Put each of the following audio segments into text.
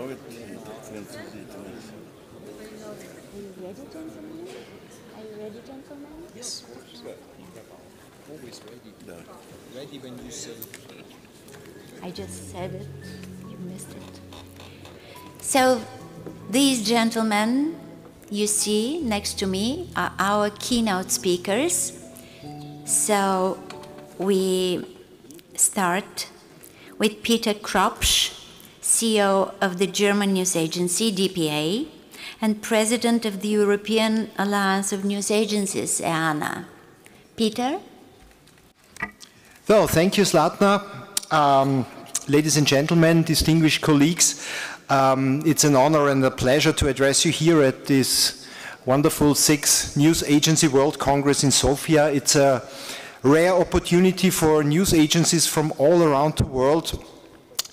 gentlemen? Are you ready, gentlemen? Yes, of course. Always ready. No. Ready when you say. I just said it. You missed it. So, these gentlemen you see next to me are our keynote speakers. So, we start with Peter Kropsch, CEO of the German news agency, DPA, and President of the European Alliance of News Agencies, EANA. Peter? So, thank you, Zlatna. Ladies and gentlemen, distinguished colleagues, it's an honor and a pleasure to address you here at this wonderful 6th News Agency World Congress in Sofia. It's a rare opportunity for news agencies from all around the world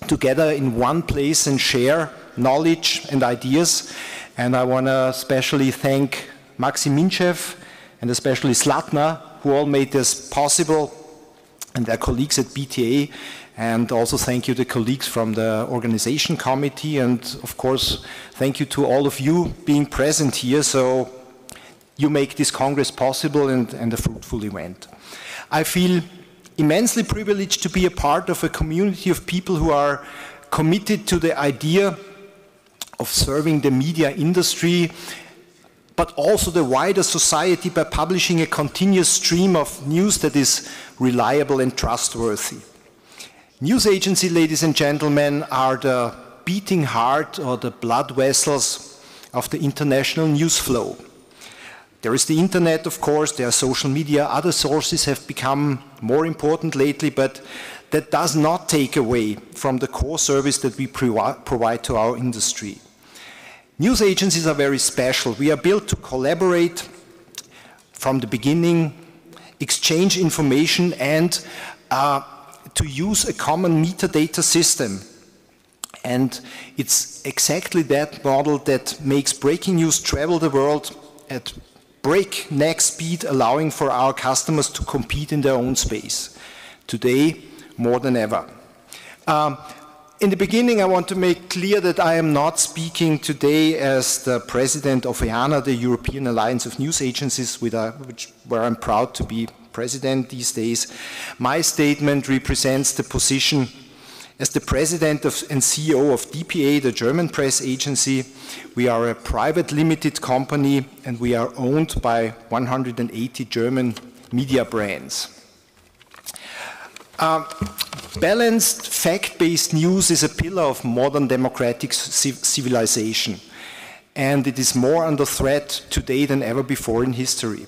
to gather in one place and share knowledge and ideas. And I want to especially thank Maxim Minchev and especially Zlatna, who all made this possible, and their colleagues at BTA. And also thank you to the colleagues from the organization committee, and of course thank you to all of you being present here, so you make this Congress possible and a fruitful event. I feel immensely privileged to be a part of a community of people who are committed to the idea of serving the media industry, but also the wider society by publishing a continuous stream of news that is reliable and trustworthy. News agencies, ladies and gentlemen, are the beating heart or the blood vessels of the international news flow. There is the internet, of course, there are social media, other sources have become more important lately, but that does not take away from the core service that we provide to our industry. News agencies are very special. We are built to collaborate from the beginning, exchange information, and to use a common metadata system. And it's exactly that model that makes breaking news travel the world at breakneck speed, allowing for our customers to compete in their own space. Today, more than ever. In the beginning, I want to make clear that I am not speaking today as the president of EANA, the European Alliance of News Agencies, where I'm proud to be president these days. My statement represents the position as the president and CEO of DPA, the German press agency. We are a private limited company and we are owned by 180 German media brands. Balanced, fact-based news is a pillar of modern democratic civilization, and it is more under threat today than ever before in history.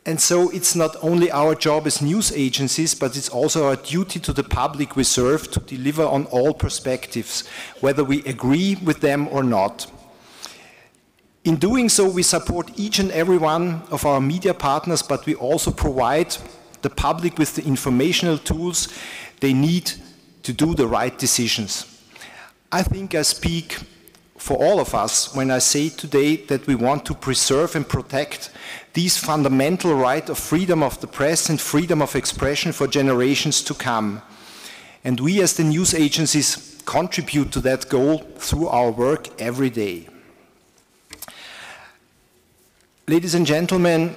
And so it's not only our job as news agencies, but it's also our duty to the public we serve to deliver on all perspectives, whether we agree with them or not. In doing so, we support each and every one of our media partners, but we also provide the public with the informational tools they need to do the right decisions. I think I speak for all of us when I say today that we want to preserve and protect these fundamental rights of freedom of the press and freedom of expression for generations to come. And we as the news agencies contribute to that goal through our work every day. Ladies and gentlemen,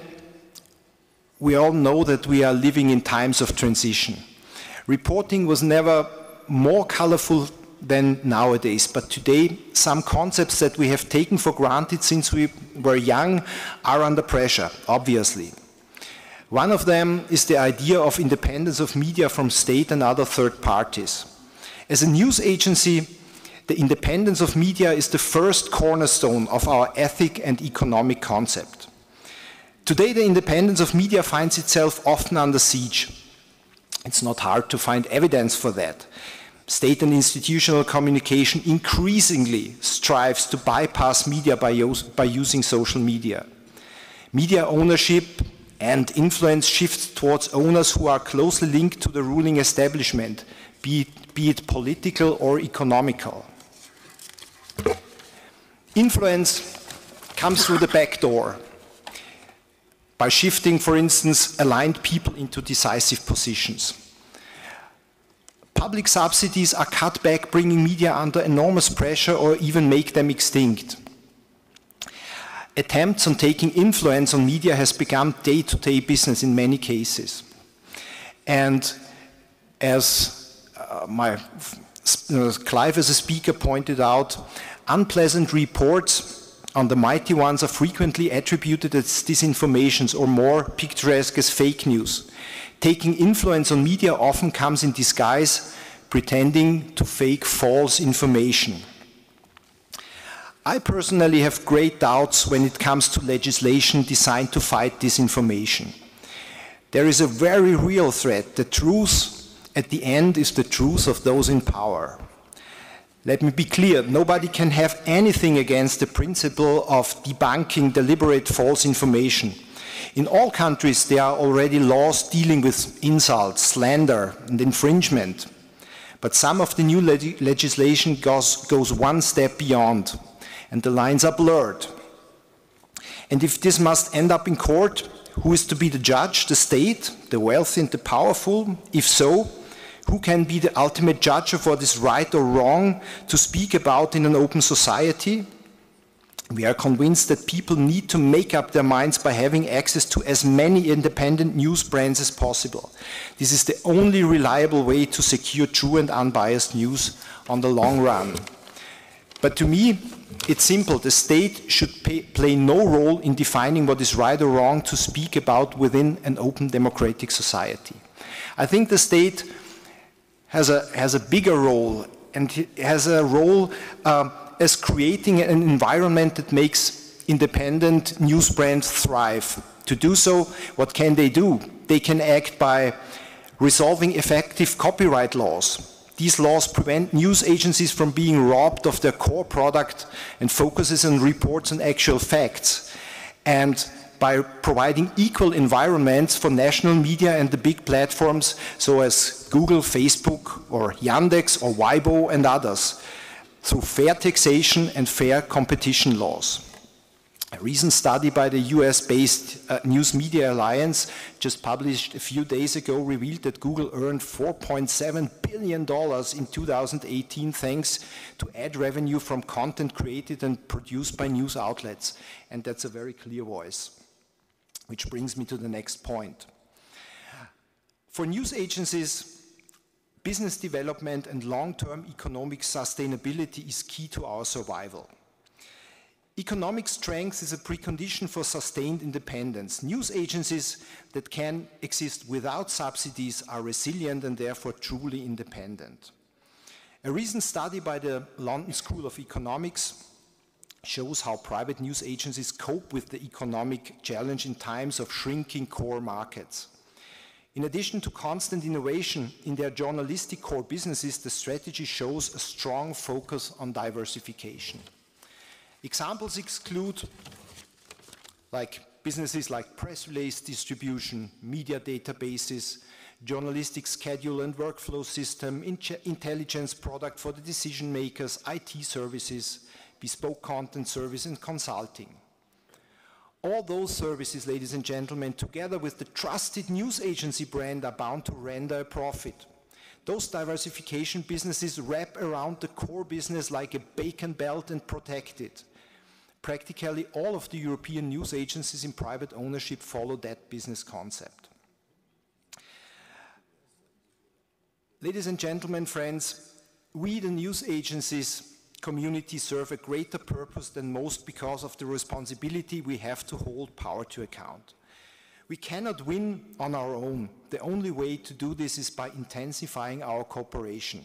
we all know that we are living in times of transition. Reporting was never more colorful than nowadays, but today some concepts that we have taken for granted since we were young are under pressure, obviously. One of them is the idea of independence of media from state and other third parties. As a news agency, the independence of media is the first cornerstone of our ethic and economic concept. Today, the independence of media finds itself often under siege. It's not hard to find evidence for that. State and institutional communication increasingly strives to bypass media by using social media. Media ownership and influence shifts towards owners who are closely linked to the ruling establishment, be it political or economical. Influence comes through the back door, by shifting, for instance, aligned people into decisive positions. public subsidies are cut back, bringing media under enormous pressure or even make them extinct. Attempts on taking influence on media has become day-to-day business in many cases. And as Clive as a speaker pointed out, unpleasant reports on the mighty ones are frequently attributed as disinformations or more picturesque as fake news. Taking influence on media often comes in disguise, pretending to fake false information. I personally have great doubts when it comes to legislation designed to fight disinformation. There is a very real threat. The truth at the end is the truth of those in power. Let me be clear, nobody can have anything against the principle of debunking deliberate false information. In all countries, there are already laws dealing with insults, slander, and infringement. But some of the new legislation goes one step beyond, and the lines are blurred. And if this must end up in court, who is to be the judge? The state, the wealthy and the powerful? If so, who can be the ultimate judge of what is right or wrong to speak about in an open society? We are convinced that people need to make up their minds by having access to as many independent news brands as possible. This is the only reliable way to secure true and unbiased news on the long run. But to me, it's simple. The state should play no role in defining what is right or wrong to speak about within an open democratic society. I think the state has a bigger role, and has a role as creating an environment that makes independent news brands thrive. To do so, what can they do? They can act by resolving effective copyright laws. These laws prevent news agencies from being robbed of their core product and focuses on reports on actual facts. And by providing equal environments for national media and the big platforms, so as Google, Facebook, or Yandex, or Weibo, and others, through fair taxation and fair competition laws. A recent study by the US-based News Media Alliance, just published a few days ago, revealed that Google earned $4.7 billion in 2018 thanks to ad revenue from content created and produced by news outlets. And that's a very clear voice. Which brings me to the next point. For news agencies, business development and long-term economic sustainability is key to our survival. Economic strength is a precondition for sustained independence. News agencies that can exist without subsidies are resilient and therefore truly independent. A recent study by the London School of Economics shows how private news agencies cope with the economic challenge in times of shrinking core markets. In addition to constant innovation in their journalistic core businesses, the strategy shows a strong focus on diversification. Examples exclude businesses like press release distribution, media databases, journalistic schedule and workflow system, intelligence product for the decision makers, IT services, bespoke content service, and consulting. All those services, ladies and gentlemen, together with the trusted news agency brand, are bound to render a profit. Those diversification businesses wrap around the core business like a bacon belt and protect it. Practically all of the European news agencies in private ownership follow that business concept. Ladies and gentlemen, friends, we, the news agencies community, serve a greater purpose than most because of the responsibility we have to hold power to account. We cannot win on our own. The only way to do this is by intensifying our cooperation.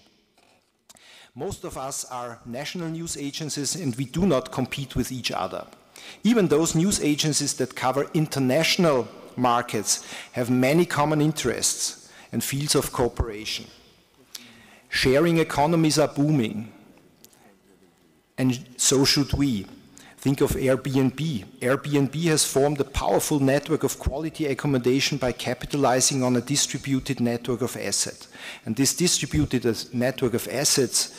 Most of us are national news agencies and we do not compete with each other. Even those news agencies that cover international markets have many common interests and fields of cooperation. Sharing economies are booming. And so should we. Think of Airbnb. Airbnb has formed a powerful network of quality accommodation by capitalizing on a distributed network of assets. And this distributed network of assets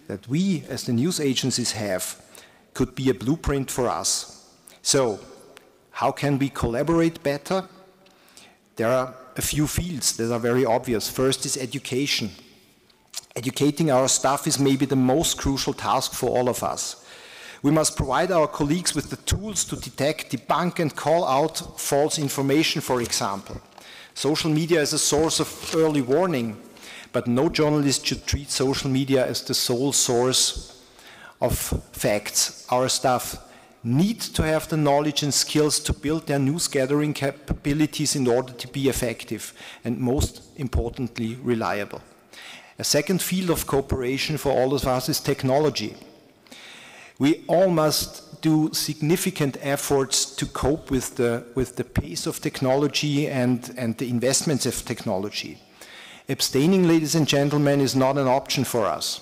that we, as the news agencies, have could be a blueprint for us. So, how can we collaborate better? There are a few fields that are very obvious. First is education. Educating our staff is maybe the most crucial task for all of us. We must provide our colleagues with the tools to detect, debunk, and call out false information, for example. Social media is a source of early warning, but no journalist should treat social media as the sole source of facts. Our staff need to have the knowledge and skills to build their news gathering capabilities in order to be effective and, most importantly, reliable. A second field of cooperation for all of us is technology. We all must do significant efforts to cope with the pace of technology and the investments of technology. Abstaining, ladies and gentlemen, is not an option for us,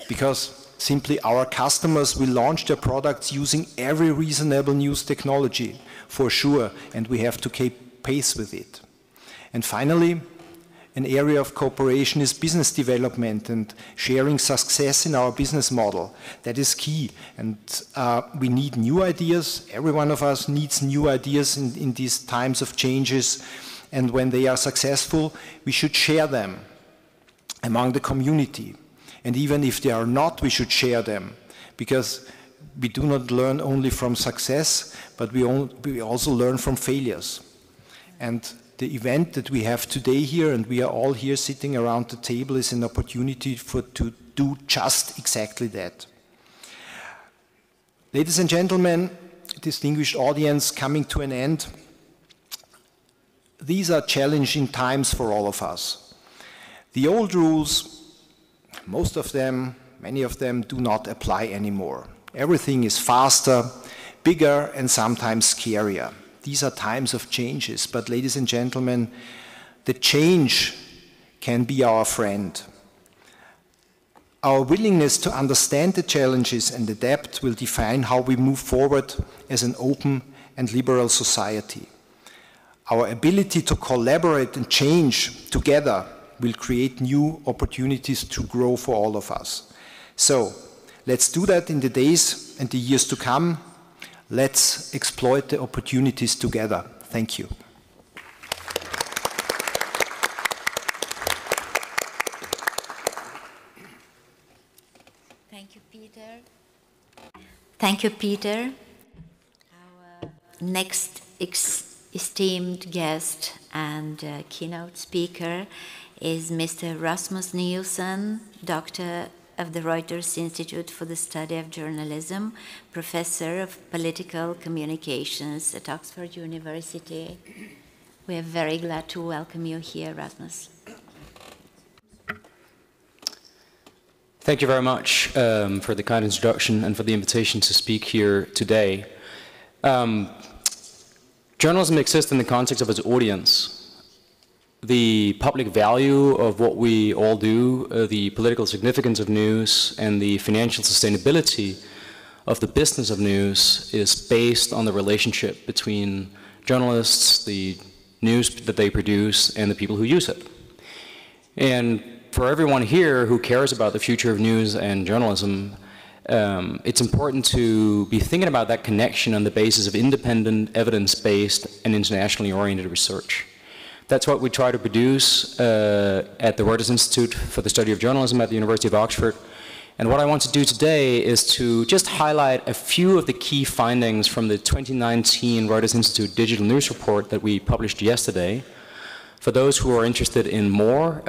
because simply our customers will launch their products using every reasonable news technology, for sure, and we have to keep pace with it. And finally, an area of cooperation is business development and sharing success in our business model. That is key, and we need new ideas. Every one of us needs new ideas in these times of changes, and when they are successful, we should share them among the community. And even if they are not, we should share them, because we do not learn only from success, but we also learn from failures. And the event that we have today here, and we are all here sitting around the table, is an opportunity to do just exactly that. Ladies and gentlemen, distinguished audience, coming to an end, these are challenging times for all of us. The old rules, most of them, many of them, do not apply anymore. Everything is faster, bigger, and sometimes scarier. These are times of changes, but ladies and gentlemen, the change can be our friend. Our willingness to understand the challenges and adapt will define how we move forward as an open and liberal society. Our ability to collaborate and change together will create new opportunities to grow for all of us. So, let's do that in the days and the years to come. Let's exploit the opportunities together. Thank you. Thank you, Peter. Thank you, Peter. Our next esteemed guest and keynote speaker is Mr. Rasmus Nielsen, Doctor of the Reuters Institute for the Study of Journalism, Professor of Political Communications at Oxford University. We are very glad to welcome you here, Rasmus. Thank you very much for the kind introduction and for the invitation to speak here today. Journalism exists in the context of its audience. The public value of what we all do, the political significance of news, and the financial sustainability of the business of news is based on the relationship between journalists, the news that they produce, and the people who use it. And for everyone here who cares about the future of news and journalism, it's important to be thinking about that connection on the basis of independent, evidence-based, and internationally oriented research. That's what we try to produce at the Reuters Institute for the Study of Journalism at the University of Oxford. And what I want to do today is to just highlight a few of the key findings from the 2019 Reuters Institute Digital News Report that we published yesterday. For those who are interested in more,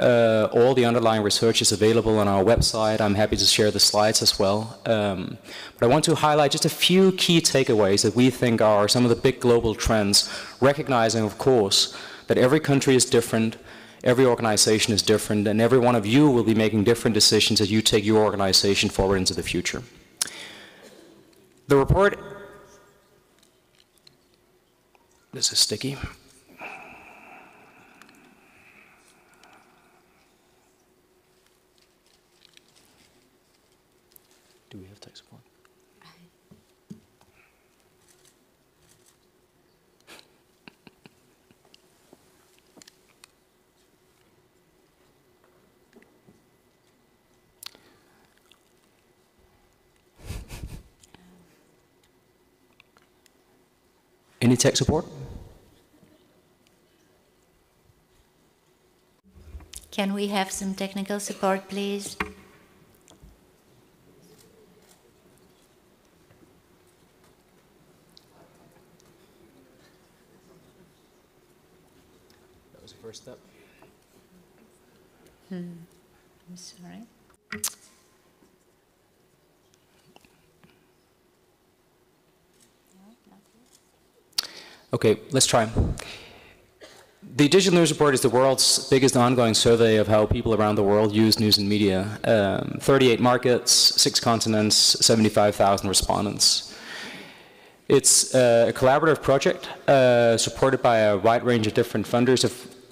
all the underlying research is available on our website. I'm happy to share the slides as well. But I want to highlight just a few key takeaways that we think are some of the big global trends, recognizing, of course, that every country is different, every organization is different, and every one of you will be making different decisions as you take your organization forward into the future. The report, this is sticky. Do we have tech support? Any tech support? Can we have some technical support, please? That was the first step. I'm sorry. Okay, let's try. The Digital News Report is the world's biggest ongoing survey of how people around the world use news and media. 38 markets, 6 continents, 75,000 respondents. It's a collaborative project supported by a wide range of different funders,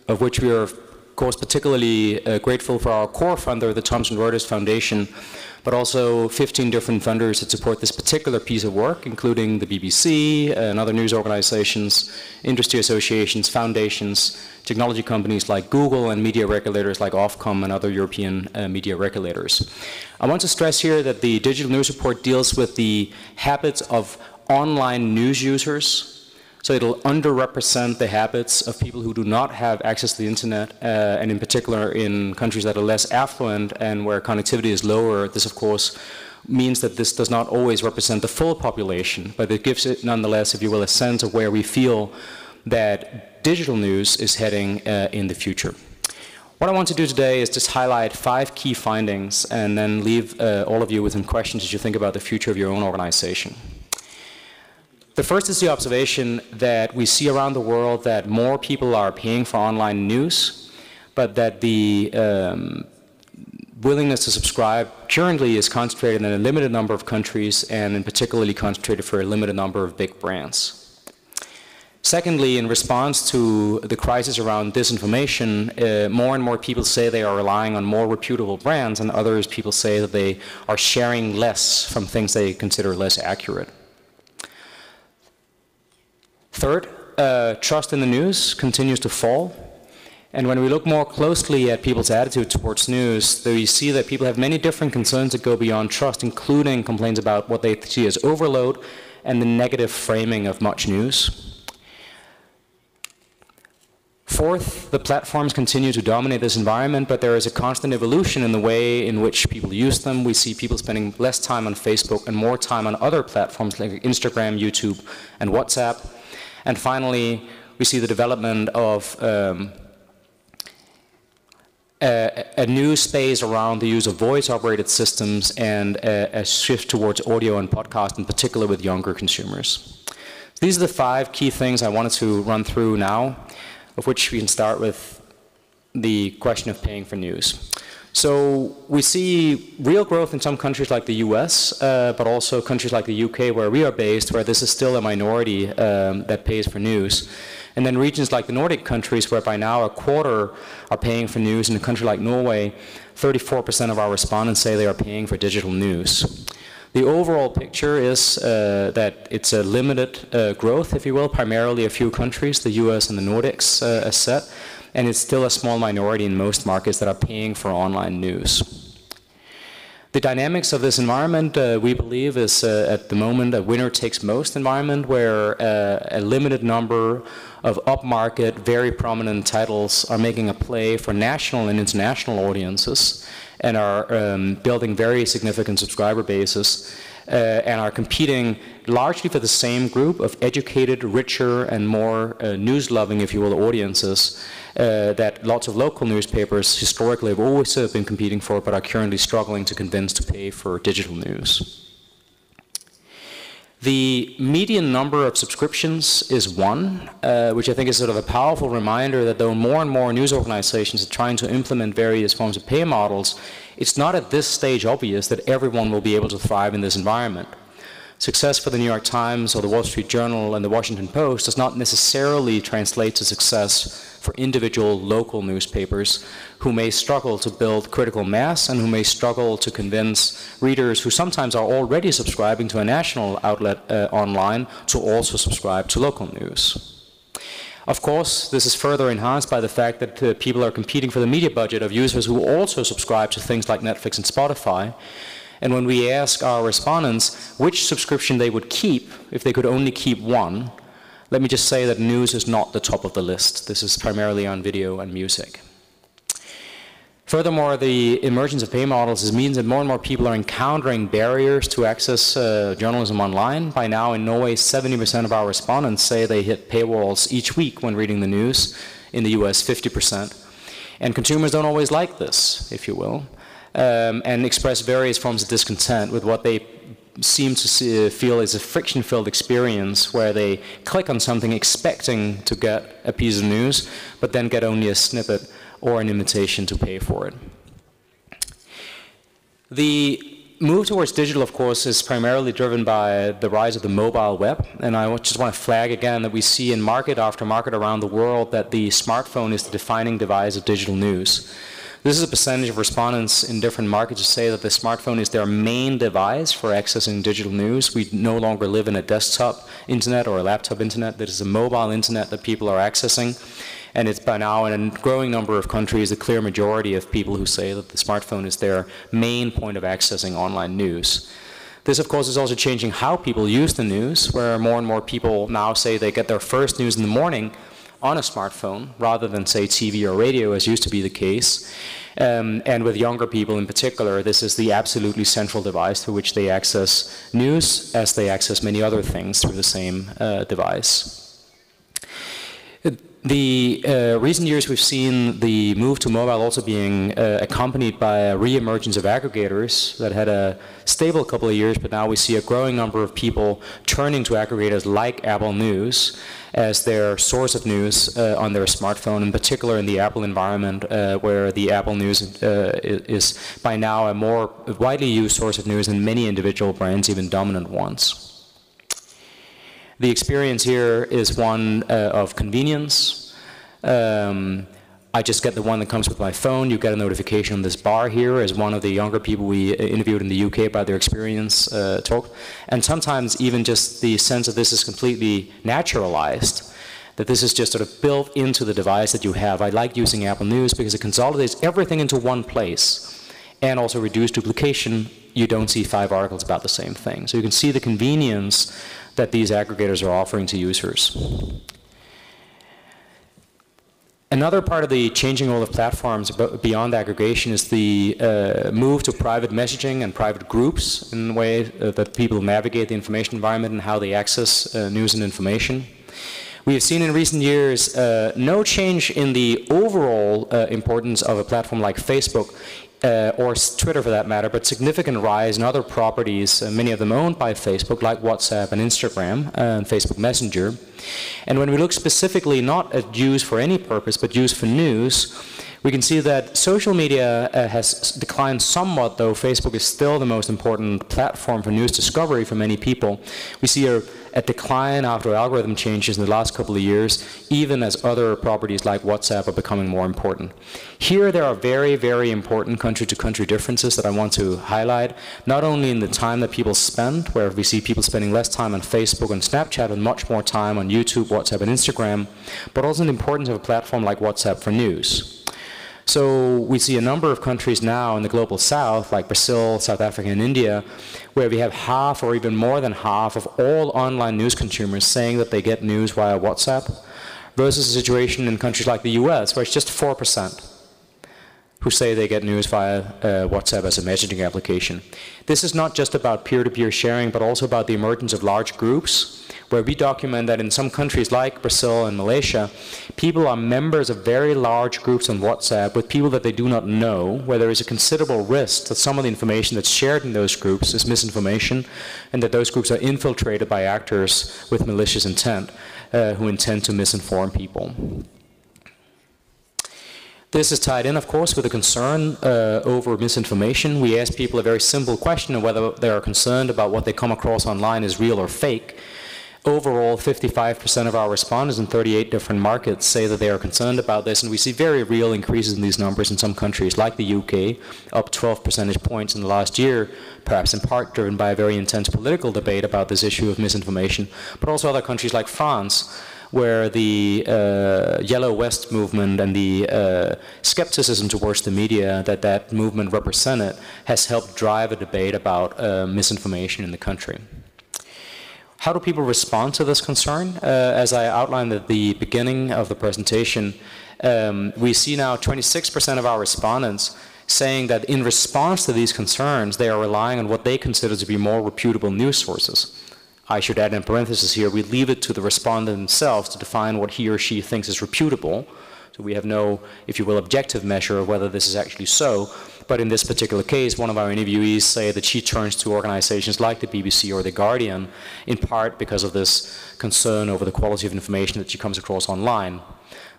of which we are, of course, particularly grateful for our core funder, the Thomson Reuters Foundation, but also 15 different funders that support this particular piece of work, including the BBC and other news organizations, industry associations, foundations, technology companies like Google, and media regulators like Ofcom and other European media regulators. I want to stress here that the Digital News Report deals with the habits of online news users. So it'll underrepresent the habits of people who do not have access to the internet, and in particular in countries that are less affluent and where connectivity is lower. This, of course, means that this does not always represent the full population, but it gives it, nonetheless, if you will, a sense of where we feel that digital news is heading in the future. What I want to do today is just highlight 5 key findings and then leave all of you with some questions as you think about the future of your own organization. The first is the observation that we see around the world that more people are paying for online news, but that the willingness to subscribe currently is concentrated in a limited number of countries, and in particularly concentrated for a limited number of big brands. Secondly, in response to the crisis around disinformation, more and more people say they are relying on more reputable brands, and others people say that they are sharing less from things they consider less accurate. Third, trust in the news continues to fall. And when we look more closely at people's attitude towards news, we see that people have many different concerns that go beyond trust, including complaints about what they see as overload and the negative framing of much news. Fourth, the platforms continue to dominate this environment, but there is a constant evolution in the way in which people use them. We see people spending less time on Facebook and more time on other platforms like Instagram, YouTube, and WhatsApp. And finally, we see the development of a new space around the use of voice-operated systems and a shift towards audio and podcast, in particular with younger consumers. These are the 5 key things I wanted to run through now, of which we can start with the question of paying for news. So we see real growth in some countries like the US, but also countries like the UK where we are based, where this is still a minority that pays for news. And then regions like the Nordic countries, where by now 1/4 are paying for news. In a country like Norway, 34% of our respondents say they are paying for digital news. The overall picture is that it's a limited growth, if you will, primarily a few countries, the US and the Nordics as set. And it's still a small minority in most markets that are paying for online news. The dynamics of this environment, we believe, is at the moment a winner-takes-most environment where a limited number of upmarket, very prominent titles are making a play for national and international audiences and are building very significant subscriber bases and are competing largely for the same group of educated, richer, and more news-loving, if you will, audiences that lots of local newspapers historically have always been competing for, but are currently struggling to convince to pay for digital news. The median number of subscriptions is 1, which I think is sort of a powerful reminder that though more and more news organizations are trying to implement various forms of pay models, it's not at this stage obvious that everyone will be able to thrive in this environment. Success for the New York Times or the Wall Street Journal and the Washington Post does not necessarily translate to success for individual local newspapers who may struggle to build critical mass and who may struggle to convince readers who sometimes are already subscribing to a national outlet online to also subscribe to local news. Of course, this is further enhanced by the fact that people are competing for the media budget of users who also subscribe to things like Netflix and Spotify. And when we ask our respondents which subscription they would keep if they could only keep one, let me just say that news is not the top of the list. This is primarily on video and music. Furthermore, the emergence of pay models means that more and more people are encountering barriers to access journalism online. By now, in Norway, 70% of our respondents say they hit paywalls each week when reading the news. In the US, 50%. And consumers don't always like this, if you will, and express various forms of discontent with what they seem to feel is a friction-filled experience where they click on something expecting to get a piece of news, but then get only a snippet or an invitation to pay for it. The move towards digital, of course, is primarily driven by the rise of the mobile web. And I just want to flag again that we see in market after market around the world that the smartphone is the defining device of digital news. This is a percentage of respondents in different markets who say that the smartphone is their main device for accessing digital news. We no longer live in a desktop internet or a laptop internet. That is a mobile internet that people are accessing. And it's by now in a growing number of countries a clear majority of people who say that the smartphone is their main point of accessing online news. This, of course, is also changing how people use the news, where more and more people now say they get their first news in the morning on a smartphone rather than, say, TV or radio, as used to be the case. And with younger people in particular, this is the absolutely central device through which they access news, as they access many other things through the same device. The recent years we've seen the move to mobile also being accompanied by a re-emergence of aggregators that had a stable couple of years, but now we see a growing number of people turning to aggregators like Apple News as their source of news on their smartphone, in particular in the Apple environment, where the Apple News is by now a more widely used source of news than many individual brands, even dominant ones. The experience here is one of convenience. I just get the one that comes with my phone. You get a notification on this bar here, as one of the younger people we interviewed in the UK about their experience talked. And sometimes even just the sense that this is completely naturalized, that this is just sort of built into the device that you have. I like using Apple News because it consolidates everything into one place and also reduce duplication. You don't see 5 articles about the same thing. So you can see the convenience that these aggregators are offering to users. Another part of the changing role of platforms beyond aggregation is the move to private messaging and private groups in the way that people navigate the information environment and how they access news and information. We have seen in recent years no change in the overall importance of a platform like Facebook or Twitter for that matter, but significant rise in other properties, many of them owned by Facebook, like WhatsApp and Instagram and Facebook Messenger. And when we look specifically not at use for any purpose, but use for news, we can see that social media has declined somewhat, though Facebook is still the most important platform for news discovery for many people. We see a decline after algorithm changes in the last couple of years, even as other properties like WhatsApp are becoming more important. Here there are very, very important country-to-country differences that I want to highlight, not only in the time that people spend, where we see people spending less time on Facebook and Snapchat and much more time on YouTube, WhatsApp, and Instagram, but also the importance of a platform like WhatsApp for news. So we see a number of countries now in the global south, like Brazil, South Africa, and India, where we have half or even more than half of all online news consumers saying that they get news via WhatsApp, versus a situation in countries like the US, where it's just 4% who say they get news via WhatsApp as a messaging application. This is not just about peer-to-peer sharing, but also about the emergence of large groups, where we document that in some countries like Brazil and Malaysia, people are members of very large groups on WhatsApp with people that they do not know, where there is a considerable risk that some of the information that's shared in those groups is misinformation, and that those groups are infiltrated by actors with malicious intent who intend to misinform people. This is tied in, of course, with a concern over misinformation. We ask people a very simple question of whether they are concerned about what they come across online is real or fake. Overall, 55% of our respondents in 38 different markets say that they are concerned about this, and we see very real increases in these numbers in some countries, like the UK, up 12 percentage points in the last year, perhaps in part driven by a very intense political debate about this issue of misinformation, but also other countries like France, where the Yellow West movement and the skepticism towards the media that movement represented has helped drive a debate about misinformation in the country. How do people respond to this concern? As I outlined at the beginning of the presentation, we see now 26% of our respondents saying that in response to these concerns, they are relying on what they consider to be more reputable news sources. I should add in parentheses here, we leave it to the respondent themselves to define what he or she thinks is reputable. So we have no, if you will, objective measure of whether this is actually so. But in this particular case, one of our interviewees say that she turns to organizations like the BBC or The Guardian, in part because of this concern over the quality of information that she comes across online.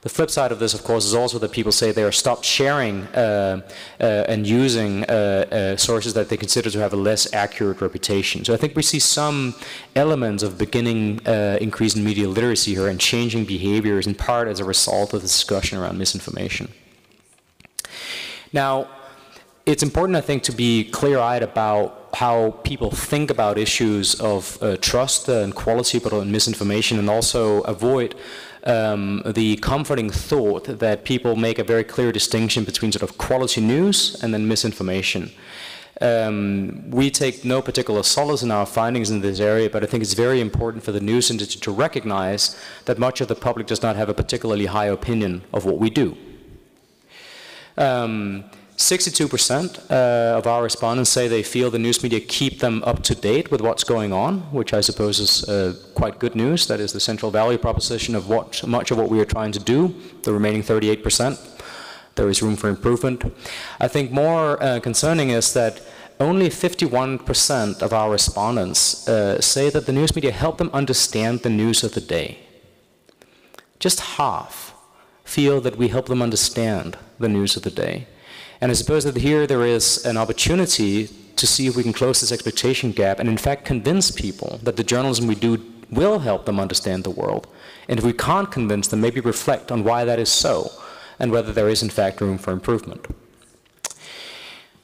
The flip side of this, of course, is also that people say they are stopped sharing and using sources that they consider to have a less accurate reputation. So I think we see some elements of beginning increase in media literacy here and changing behaviors in part as a result of the discussion around misinformation. Now, it's important, I think, to be clear-eyed about how people think about issues of trust and quality, but on misinformation, and also avoid the comforting thought that people make a very clear distinction between sort of quality news and then misinformation. We take no particular solace in our findings in this area, but I think it's very important for the news industry to recognize that much of the public does not have a particularly high opinion of what we do. 62% of our respondents say they feel the news media keep them up to date with what's going on, which I suppose is quite good news. That is the central value proposition of much of what we are trying to do. The remaining 38%, there is room for improvement. I think more concerning is that only 51% of our respondents say that the news media help them understand the news of the day. Just half feel that we help them understand the news of the day. And I suppose that here there is an opportunity to see if we can close this expectation gap and in fact convince people that the journalism we do will help them understand the world. And if we can't convince them, maybe reflect on why that is so and whether there is in fact room for improvement.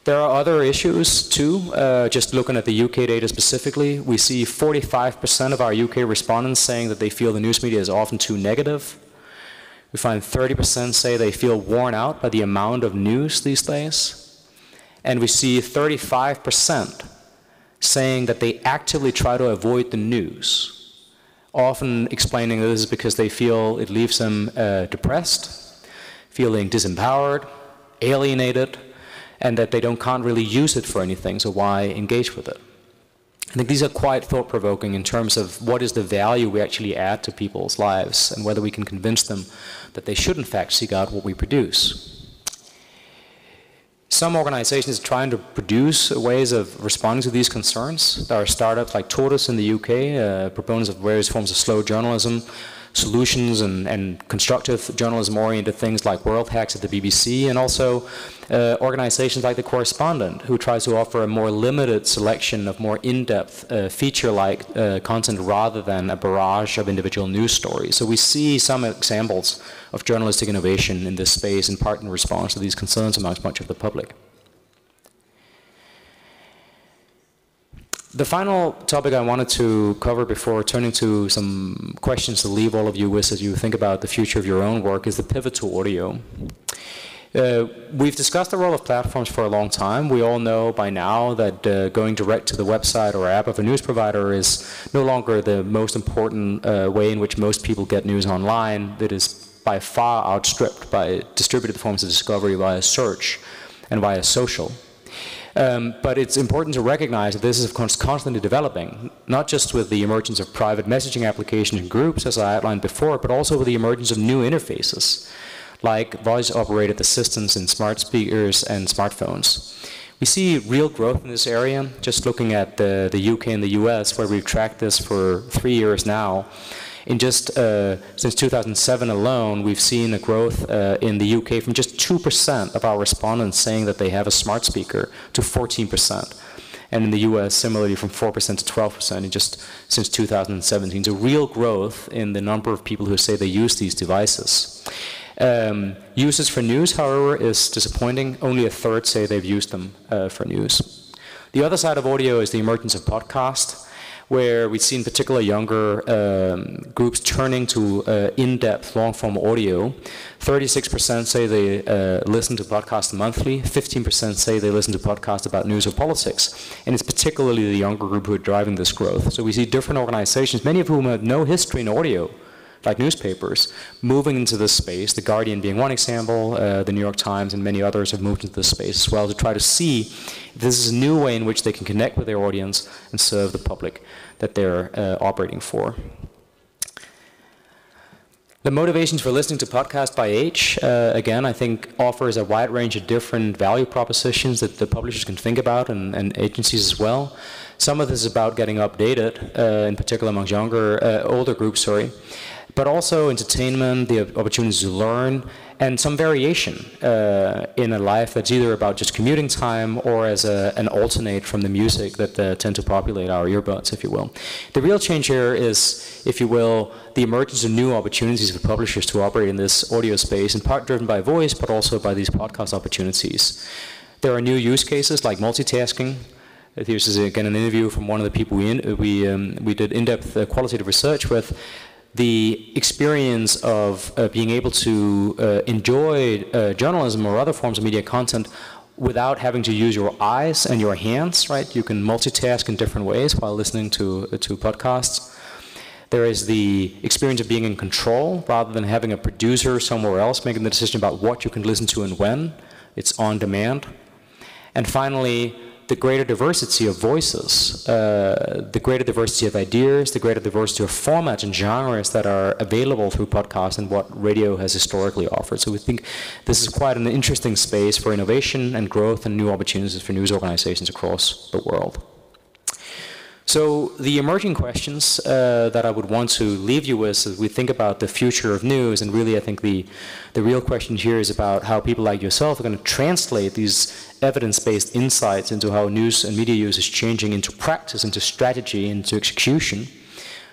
There are other issues too. Just looking at the UK data specifically, we see 45% of our UK respondents saying that they feel the news media is often too negative. We find 30% say they feel worn out by the amount of news these days. And we see 35% saying that they actively try to avoid the news, often explaining that this is because they feel it leaves them depressed, feeling disempowered, alienated, and that they can't really use it for anything, so why engage with it? I think these are quite thought-provoking in terms of what is the value we actually add to people's lives and whether we can convince them that they should in fact seek out what we produce. Some organizations are trying to produce ways of responding to these concerns. There are startups like Tortoise in the UK, proponents of various forms of slow journalism, solutions and constructive journalism-oriented things like World Hacks at the BBC, and also organizations like The Correspondent, who tries to offer a more limited selection of more in-depth feature-like content rather than a barrage of individual news stories. So we see some examples of journalistic innovation in this space, in part in response to these concerns amongst much of the public. The final topic I wanted to cover before turning to some questions to leave all of you with as you think about the future of your own work is the pivot to audio. We've discussed the role of platforms for a long time. We all know by now that going direct to the website or app of a news provider is no longer the most important way in which most people get news online. It is by far outstripped by distributed forms of discovery via search and via social. But it's important to recognize that this is constantly developing, not just with the emergence of private messaging applications and groups, as I outlined before, but also with the emergence of new interfaces, like voice-operated assistants in smart speakers and smartphones. We see real growth in this area, just looking at the UK and the US, where we've tracked this for 3 years now. In just since 2007 alone, we've seen a growth in the UK from just 2% of our respondents saying that they have a smart speaker to 14%. And in the US, similarly, from 4% to 12% in just since 2017. So real growth in the number of people who say they use these devices. Uses for news, however, is disappointing. Only a third say they've used them for news. The other side of audio is the emergence of podcasts, where we see in particular younger groups turning to in-depth long-form audio. 36% say they listen to podcasts monthly, 15% say they listen to podcasts about news or politics, and it's particularly the younger group who are driving this growth. So we see different organizations, many of whom have no history in audio, like newspapers, moving into this space, The Guardian being one example, the New York Times and many others have moved into this space as well to try to see if this is a new way in which they can connect with their audience and serve the public that they're operating for. The motivations for listening to podcasts by age, again, I think offers a wide range of different value propositions that the publishers can think about and agencies as well. Some of this is about getting updated, in particular amongst older groups, but also entertainment, the opportunity to learn, and some variation in a life that's either about just commuting time or as an alternate from the music that tend to populate our earbuds, if you will. The real change here is, if you will, the emergence of new opportunities for publishers to operate in this audio space, in part driven by voice, but also by these podcast opportunities. There are new use cases like multitasking. This is again an interview from one of the people we did in-depth qualitative research with. The experience of being able to enjoy journalism or other forms of media content without having to use your eyes and your hands, right? You can multitask in different ways while listening to podcasts. There is the experience of being in control rather than having a producer somewhere else making the decision about what you can listen to and when. It's on demand. And finally, the greater diversity of voices, the greater diversity of ideas, the greater diversity of formats and genres that are available through podcasts and what radio has historically offered. So we think this is quite an interesting space for innovation and growth and new opportunities for news organizations across the world. So the emerging questions that I would want to leave you with as we think about the future of news, and really I think the real question here is about how people like yourself are going to translate these evidence-based insights into how news and media use is changing into practice, into strategy, into execution.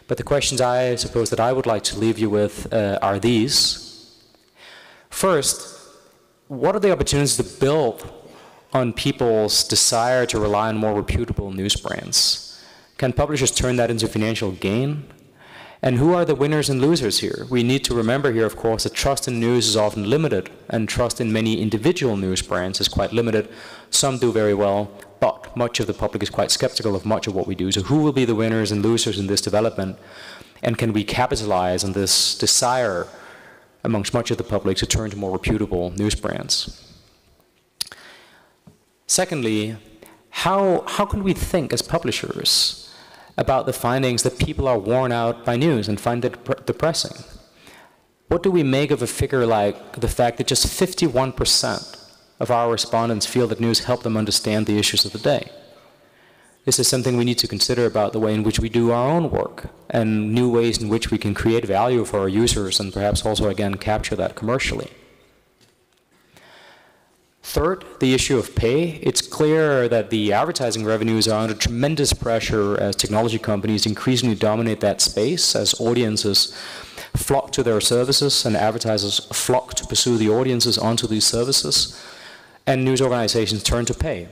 But the questions I suppose that I would like to leave you with are these. First, what are the opportunities to build on people's desire to rely on more reputable news brands? Can publishers turn that into financial gain? And who are the winners and losers here? We need to remember here, of course, that trust in news is often limited, and trust in many individual news brands is quite limited. Some do very well, but much of the public is quite skeptical of much of what we do. So who will be the winners and losers in this development? And can we capitalize on this desire amongst much of the public to turn to more reputable news brands? Secondly, how can we think as publishers about the findings that people are worn out by news and find it depressing? What do we make of a figure like the fact that just 51% of our respondents feel that news helped them understand the issues of the day? This is something we need to consider about the way in which we do our own work and new ways in which we can create value for our users and perhaps also, again, capture that commercially. Third, the issue of pay. It's clear that the advertising revenues are under tremendous pressure as technology companies increasingly dominate that space, as audiences flock to their services and advertisers flock to pursue the audiences onto these services, and news organizations turn to pay.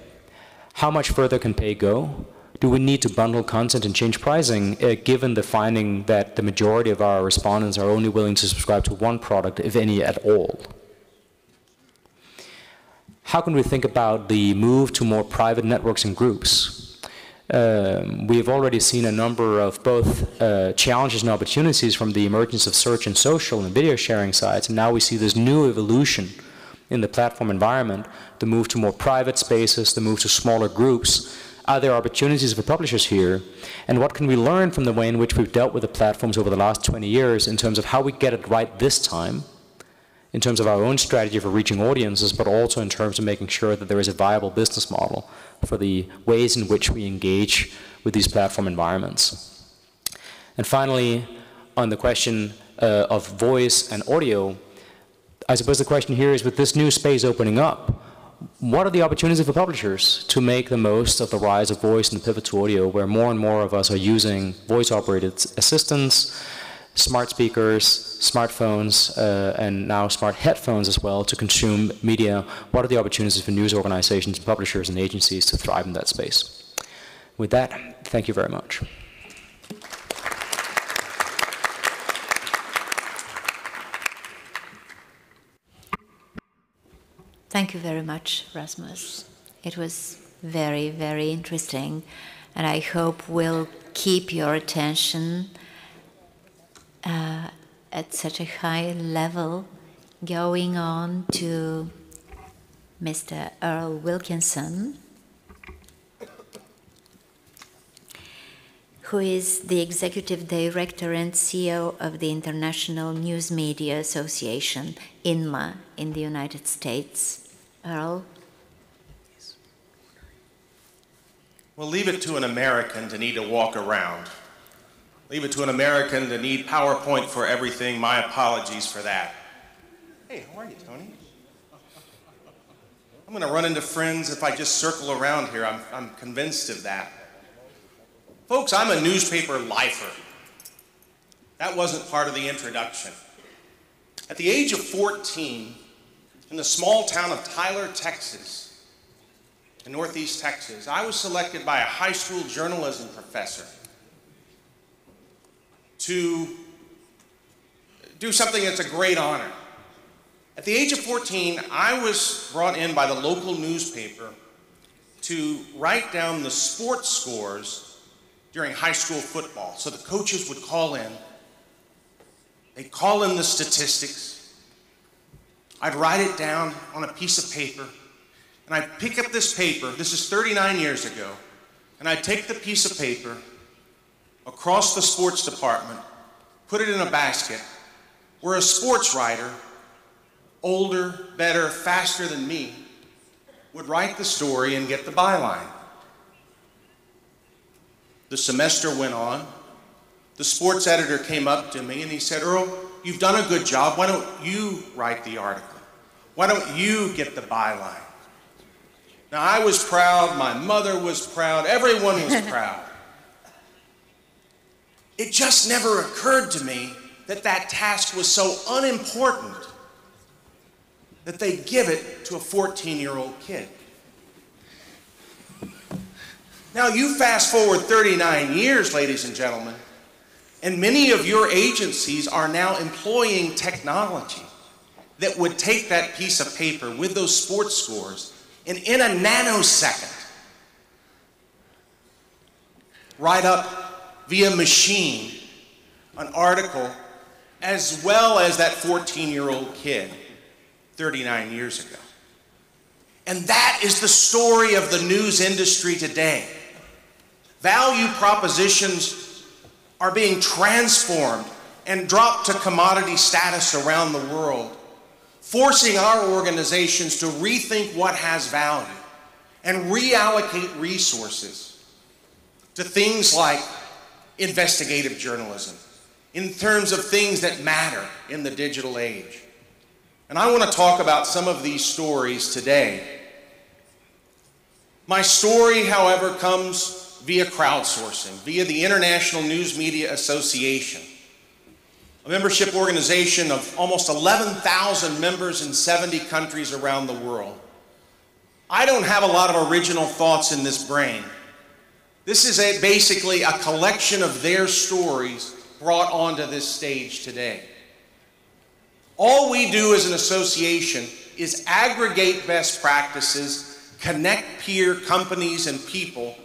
How much further can pay go? Do we need to bundle content and change pricing, given the finding that the majority of our respondents are only willing to subscribe to one product, if any at all? How can we think about the move to more private networks and groups? We've already seen a number of both challenges and opportunities from the emergence of search and social and video sharing sites, and now we see this new evolution in the platform environment, the move to more private spaces, the move to smaller groups. Are there opportunities for publishers here? And what can we learn from the way in which we've dealt with the platforms over the last 20 years in terms of how we get it right this time, in terms of our own strategy for reaching audiences, but also in terms of making sure that there is a viable business model for the ways in which we engage with these platform environments. And finally, on the question of voice and audio, I suppose the question here is, with this new space opening up, what are the opportunities for publishers to make the most of the rise of voice and the pivot to audio, where more and more of us are using voice-operated assistants, smart speakers, smartphones, and now smart headphones as well to consume media? What are the opportunities for news organizations, publishers, and agencies to thrive in that space? With that, thank you very much. Thank you very much, Rasmus. It was very, very interesting, and I hope we'll keep your attention at such a high level, going on to Mr. Earl Wilkinson, who is the Executive Director and CEO of the International News Media Association, INMA, in the United States. Earl? Well, leave it to an American to need to walk around. Leave it to an American to need PowerPoint for everything. My apologies for that. Hey, how are you, Tony? I'm going to run into friends if I just circle around here. I'm convinced of that. Folks, I'm a newspaper lifer. That wasn't part of the introduction. At the age of 14, in the small town of Tyler, Texas, in Northeast Texas, I was selected by a high school journalism professor to do something that's a great honor. At the age of 14, I was brought in by the local newspaper to write down the sports scores during high school football. So the coaches would call in. They'd call in the statistics. I'd write it down on a piece of paper, and I'd pick up this paper. This is 39 years ago. And I'd take the piece of paper across the sports department, put it in a basket, where a sports writer, older, better, faster than me, would write the story and get the byline. The semester went on. The sports editor came up to me and he said, Earl, you've done a good job. Why don't you write the article? Why don't you get the byline? Now, I was proud. My mother was proud. Everyone was proud. It just never occurred to me that that task was so unimportant that they give it to a 14-year-old kid. Now, you fast forward 39 years, ladies and gentlemen, and many of your agencies are now employing technology that would take that piece of paper with those sports scores and in a nanosecond write up via machine an article as well as that 14-year-old kid 39 years ago. And that is the story of the news industry today. Value propositions are being transformed and dropped to commodity status around the world, forcing our organizations to rethink what has value and reallocate resources to things like investigative journalism, in terms of things that matter in the digital age. And I want to talk about some of these stories today. My story, however, comes via crowdsourcing, via the International News Media Association, a membership organization of almost 11,000 members in 70 countries around the world. I don't have a lot of original thoughts in this brain. This is basically a collection of their stories brought onto this stage today. All we do as an association is aggregate best practices, connect peer companies and people,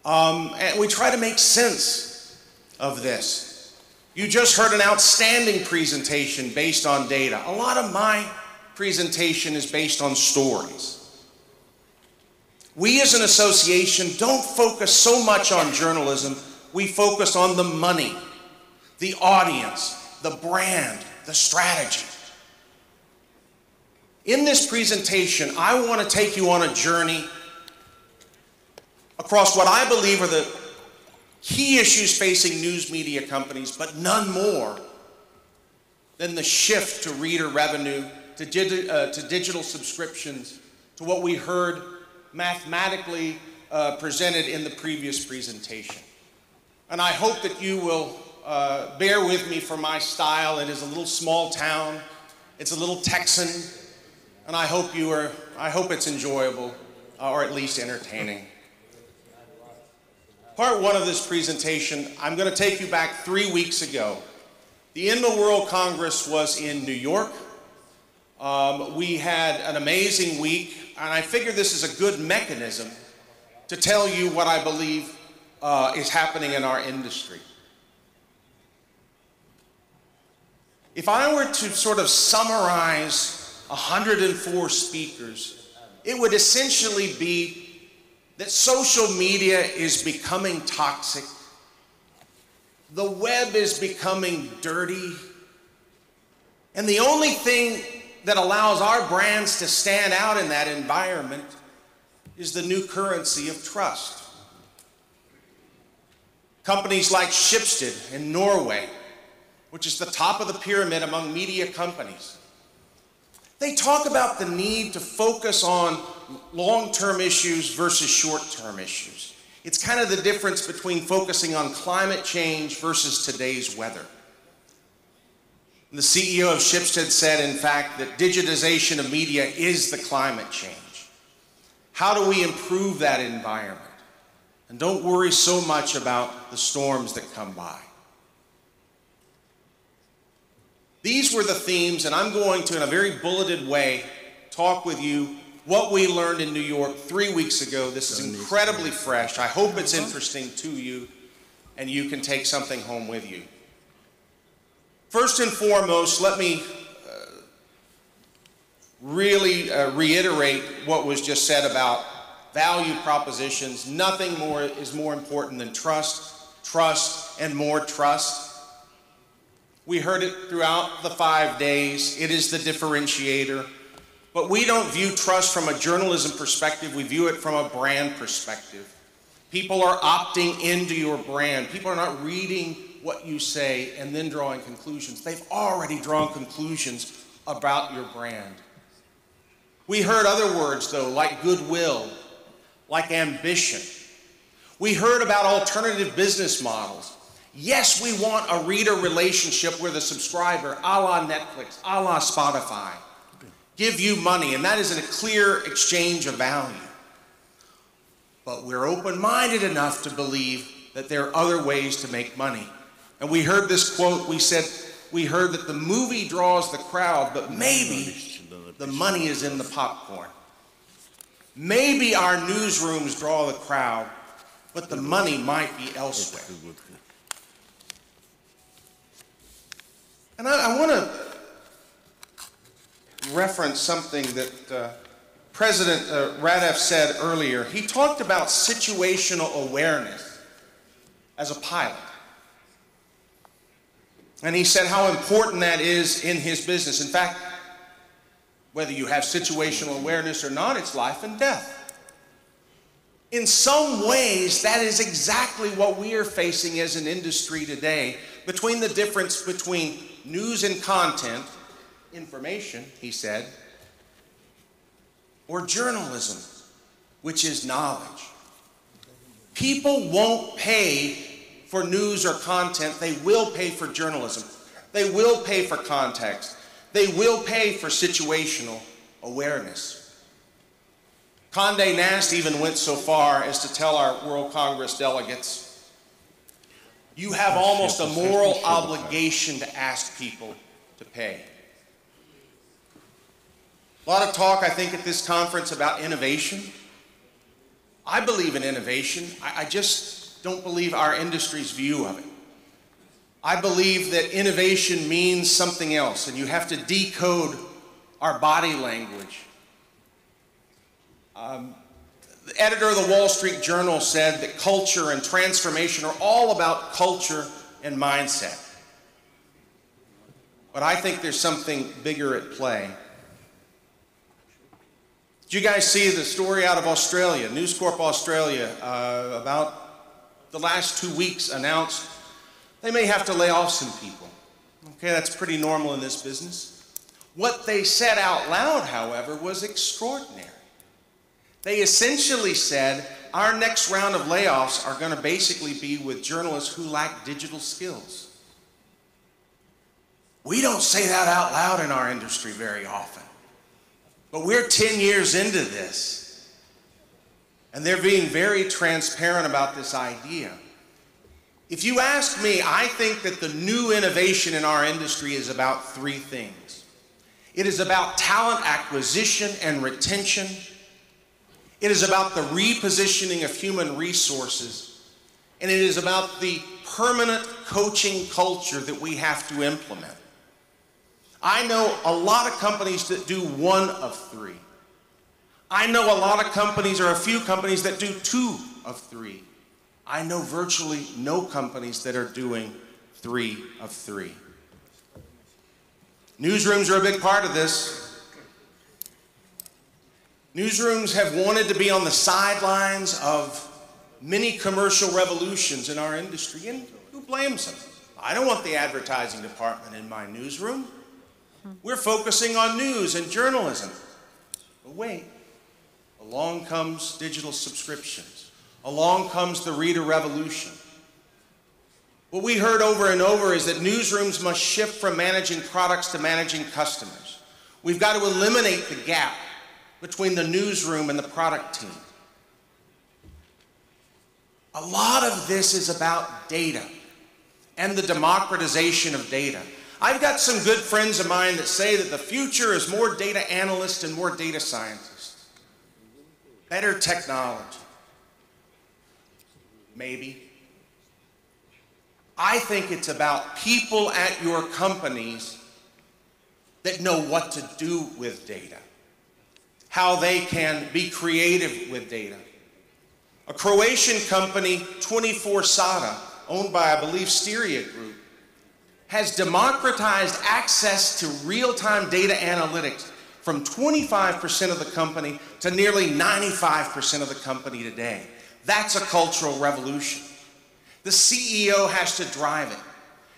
and we try to make sense of this. You just heard an outstanding presentation based on data. A lot of my presentation is based on stories. We as an association don't focus so much on journalism, we focus on the money, the audience, the brand, the strategy. In this presentation, I want to take you on a journey across what I believe are the key issues facing news media companies, but none more than the shift to reader revenue, to digital subscriptions, to what we heard mathematically presented in the previous presentation. And I hope that you will bear with me for my style. It is a little small town. It's a little Texan. And I hope it's enjoyable, or at least entertaining. Part one of this presentation, I'm going to take you back 3 weeks ago. The INMA World Congress was in New York. We had an amazing week, and I figure this is a good mechanism to tell you what I believe is happening in our industry. If I were to sort of summarize 104 speakers, it would essentially be that social media is becoming toxic, the web is becoming dirty, and the only thing that allows our brands to stand out in that environment is the new currency of trust. Companies like Schibsted in Norway, which is the top of the pyramid among media companies, they talk about the need to focus on long-term issues versus short-term issues. It's kind of the difference between focusing on climate change versus today's weather. The CEO of Schibsted said, in fact, that digitization of media is the climate change. How do we improve that environment? And don't worry so much about the storms that come by. These were the themes, and I'm going to, in a very bulleted way, talk with you what we learned in New York 3 weeks ago. This is incredibly fresh. I hope it's interesting to you, and you can take something home with you. First and foremost, let me really reiterate what was just said about value propositions. Nothing more is more important than trust, trust, and more trust. We heard it throughout the 5 days. It is the differentiator. But we don't view trust from a journalism perspective. We view it from a brand perspective. People are opting into your brand. People are not reading what you say and then drawing conclusions. They've already drawn conclusions about your brand. We heard other words, though, like goodwill, like ambition. We heard about alternative business models. Yes, we want a reader relationship with a subscriber, a la Netflix, a la Spotify. Give you money, and that is a clear exchange of value. But we're open-minded enough to believe that there are other ways to make money. And we heard this quote, we heard that the movie draws the crowd, but maybe the money is in the popcorn. Maybe our newsrooms draw the crowd, but the money might be elsewhere. And I want to reference something that President Radev said earlier. He talked about situational awareness as a pilot. And he said how important that is in his business. In fact, whether you have situational awareness or not, it's life and death. In some ways, that is exactly what we are facing as an industry today, between the difference between news and content, information, he said, or journalism, which is knowledge. People won't pay for news or content. They will pay for journalism. They will pay for context. They will pay for situational awareness. Condé Nast even went so far as to tell our World Congress delegates, you have almost a moral obligation to ask people to pay. A lot of talk, I think, at this conference about innovation. I believe in innovation. I just don't believe our industry's view of it. I believe that innovation means something else, and you have to decode our body language. The editor of the Wall Street Journal said that culture and transformation are all about culture and mindset. But I think there's something bigger at play. Did you guys see the story out of Australia? News Corp Australia about the last 2 weeks announced they may have to lay off some people. Okay, that's pretty normal in this business. What they said out loud, however, was extraordinary. They essentially said, our next round of layoffs are going to basically be with journalists who lack digital skills. We don't say that out loud in our industry very often. But we're 10 years into this, and they're being very transparent about this idea. If you ask me, I think that the new innovation in our industry is about 3 things. It is about talent acquisition and retention. It is about the repositioning of human resources. And it is about the permanent coaching culture that we have to implement. I know a lot of companies that do one of three. I know a lot of companies, or a few companies, that do two of three. I know virtually no companies that are doing 3 of 3. Newsrooms are a big part of this. Newsrooms have wanted to be on the sidelines of many commercial revolutions in our industry, and who blames them? I don't want the advertising department in my newsroom. We're focusing on news and journalism. But wait, along comes digital subscriptions. Along comes the reader revolution. What we heard over and over is that newsrooms must shift from managing products to managing customers. We've got to eliminate the gap between the newsroom and the product team. A lot of this is about data and the democratization of data. I've got some good friends of mine that say that the future is more data analysts and more data scientists. Better technology. Maybe. I think it's about people at your companies that know what to do with data, how they can be creative with data. A Croatian company, 24Sada, owned by, I believe, Styria Group, has democratized access to real-time data analytics from 25% of the company to nearly 95% of the company today. That's a cultural revolution. The CEO has to drive it.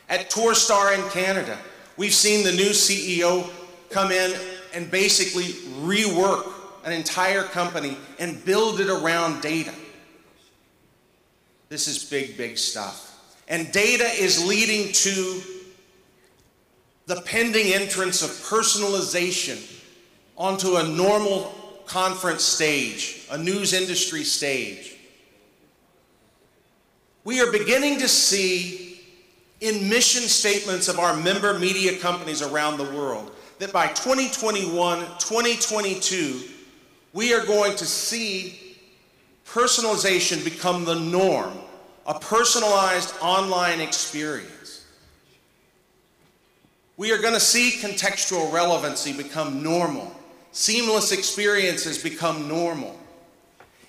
At Torstar in Canada, we've seen the new CEO come in and basically rework an entire company and build it around data. This is big, big stuff. And data is leading to the pending entrance of personalization onto a normal conference stage, a news industry stage. We are beginning to see in mission statements of our member media companies around the world that by 2021, 2022, we are going to see personalization become the norm, a personalized online experience. We are going to see contextual relevancy become normal, seamless experiences become normal.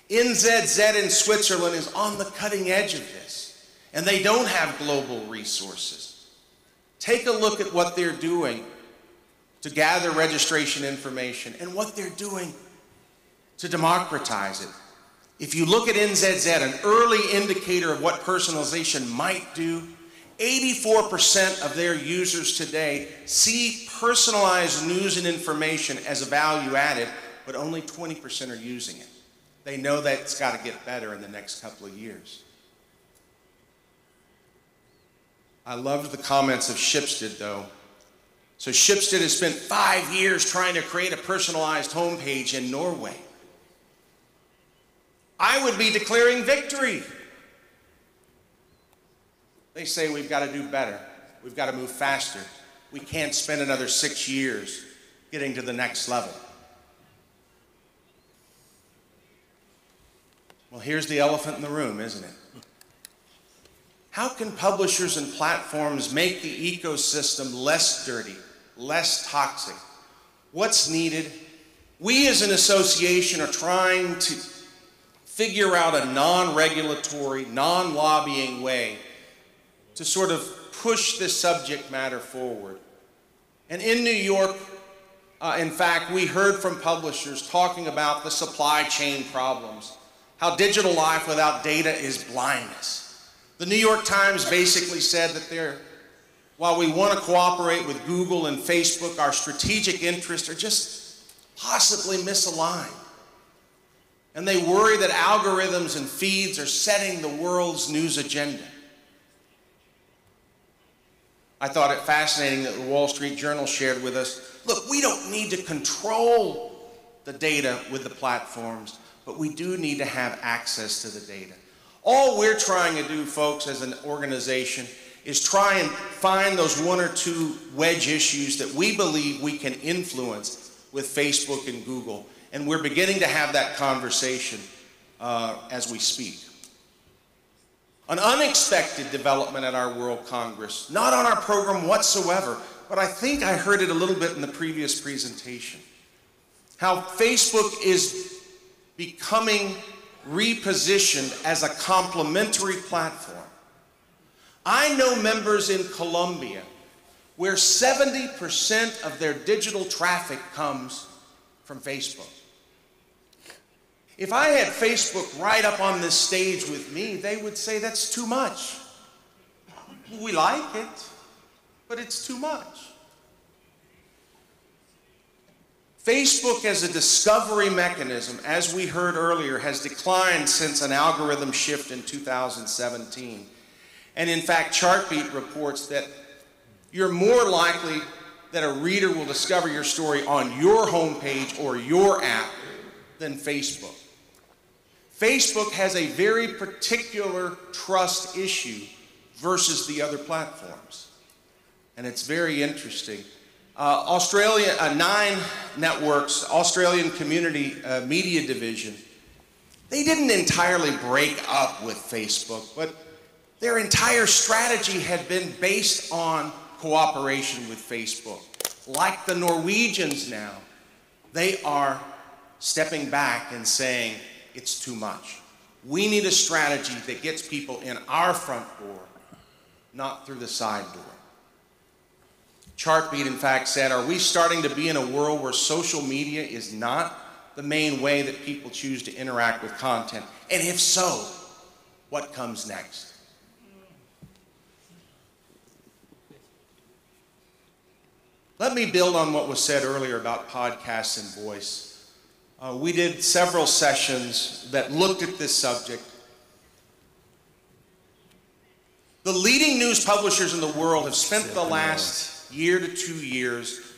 NZZ in Switzerland is on the cutting edge of this, and they don't have global resources. Take a look at what they're doing to gather registration information and what they're doing to democratize it. If you look at NZZ, an early indicator of what personalization might do, 84% of their users today see personalized news and information as a value added, but only 20% are using it. They know that it's got to get better in the next couple of years. I loved the comments of Schibsted, though. So Schibsted has spent 5 years trying to create a personalized homepage in Norway. I would be declaring victory. They say we've got to do better. We've got to move faster. We can't spend another 6 years getting to the next level. Well, here's the elephant in the room, isn't it? How can publishers and platforms make the ecosystem less dirty, less toxic? What's needed? We as an association are trying to figure out a non-regulatory, non-lobbying way to sort of push this subject matter forward. And in New York, in fact, we heard from publishers talking about the supply chain problems, how digital life without data is blindness. The New York Times basically said that while we want to cooperate with Google and Facebook, our strategic interests are just possibly misaligned. And they worry that algorithms and feeds are setting the world's news agenda. I thought it fascinating that the Wall Street Journal shared with us, look, we don't need to control the data with the platforms, but we do need to have access to the data. All we're trying to do, folks, as an organization, is try and find those one or two wedge issues that we believe we can influence with Facebook and Google. And we're beginning to have that conversation as we speak. An unexpected development at our World Congress, not on our program whatsoever, but I think I heard it a little bit in the previous presentation. How Facebook is becoming repositioned as a complementary platform. I know members in Colombia where 70% of their digital traffic comes from Facebook. If I had Facebook right up on this stage with me, they would say that's too much. We like it, but it's too much. Facebook as a discovery mechanism, as we heard earlier, has declined since an algorithm shift in 2017. And in fact, Chartbeat reports that you're more likely that a reader will discover your story on your homepage or your app than Facebook. Facebook has a very particular trust issue versus the other platforms. And it's very interesting. Australia, 9 networks, Australian Community Media Division, they didn't entirely break up with Facebook, but their entire strategy had been based on cooperation with Facebook. Like the Norwegians now, they are stepping back and saying, it's too much. We need a strategy that gets people in our front door, not through the side door. Chartbeat, in fact, said, are we starting to be in a world where social media is not the main way that people choose to interact with content? And if so, what comes next? Let me build on what was said earlier about podcasts and voice. We did several sessions that looked at this subject. The leading news publishers in the world have spent the last year to 2 years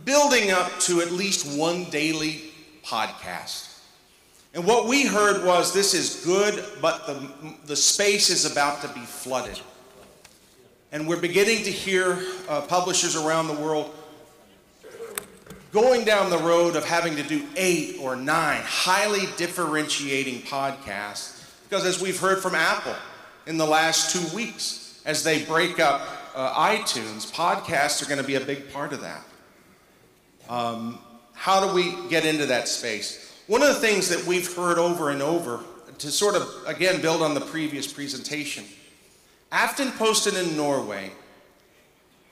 building up to at least one daily podcast. And what we heard was this is good, but the space is about to be flooded. And we're beginning to hear publishers around the world going down the road of having to do 8 or 9 highly differentiating podcasts, because as we've heard from Apple in the last 2 weeks, as they break up iTunes, podcasts are going to be a big part of that. How do we get into that space? One of the things that we've heard over and over, to sort of, again, build on the previous presentation, Aftenposten in Norway,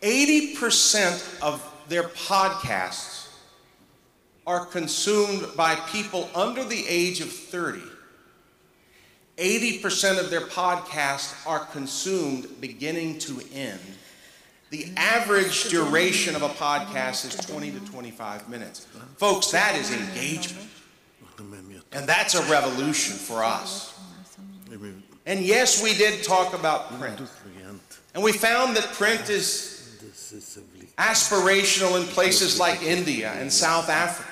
80% of their podcasts are consumed by people under the age of 30. 80% of their podcasts are consumed beginning to end. The average duration of a podcast is 20 to 25 minutes. Folks, that is engagement. And that's a revolution for us. And yes, we did talk about print. And we found that print is aspirational in places like India and South Africa.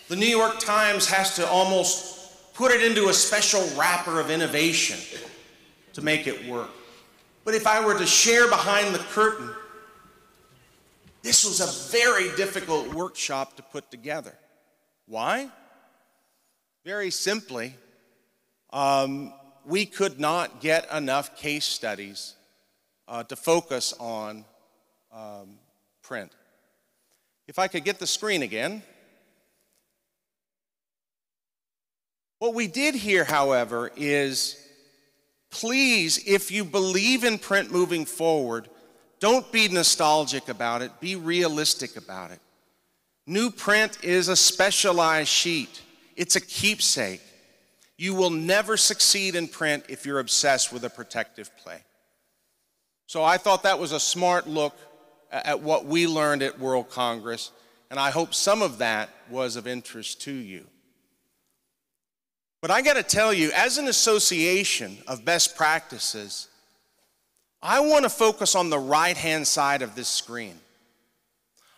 The New York Times has to almost put it into a special wrapper of innovation to make it work. But if I were to share behind the curtain, this was a very difficult workshop to put together. Why? Very simply, we could not get enough case studies to focus on print. If I could get the screen again. What we did here, however, is please, if you believe in print moving forward, don't be nostalgic about it, be realistic about it. New print is a specialized sheet. It's a keepsake. You will never succeed in print if you're obsessed with a protective play. So I thought that was a smart look at what we learned at World Congress, and I hope some of that was of interest to you. But I got to tell you, as an association of best practices, I want to focus on the right-hand side of this screen.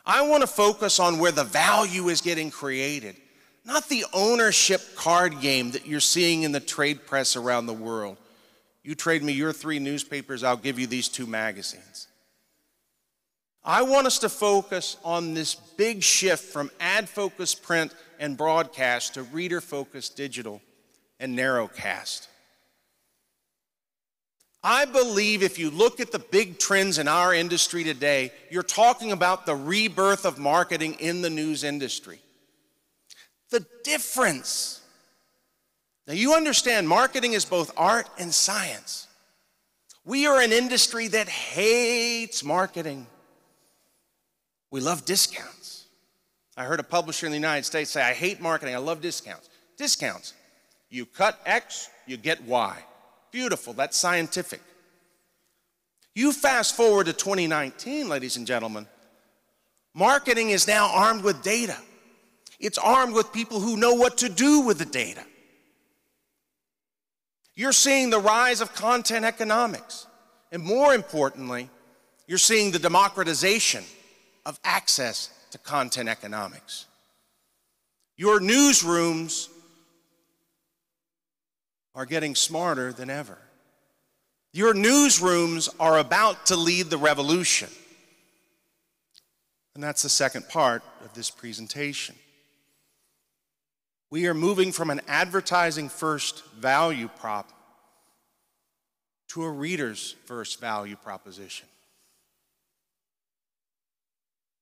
I want to focus on where the value is getting created, not the ownership card game that you're seeing in the trade press around the world. You trade me your 3 newspapers, I'll give you these 2 magazines. I want us to focus on this big shift from ad-focused print and broadcast to reader-focused digital and narrowcast. I believe if you look at the big trends in our industry today, you're talking about the rebirth of marketing in the news industry. The difference. Now you understand marketing is both art and science. We are an industry that hates marketing. We love discounts. I heard a publisher in the United States say, I hate marketing, I love discounts. Discounts. You cut X, you get Y. Beautiful, that's scientific. You fast forward to 2019, ladies and gentlemen, marketing is now armed with data. It's armed with people who know what to do with the data. You're seeing the rise of content economics. And more importantly, you're seeing the democratization of access to content economics. Your newsrooms are getting smarter than ever. Your newsrooms are about to lead the revolution. And that's the second part of this presentation. We are moving from an advertising-first value prop to a readers-first value proposition.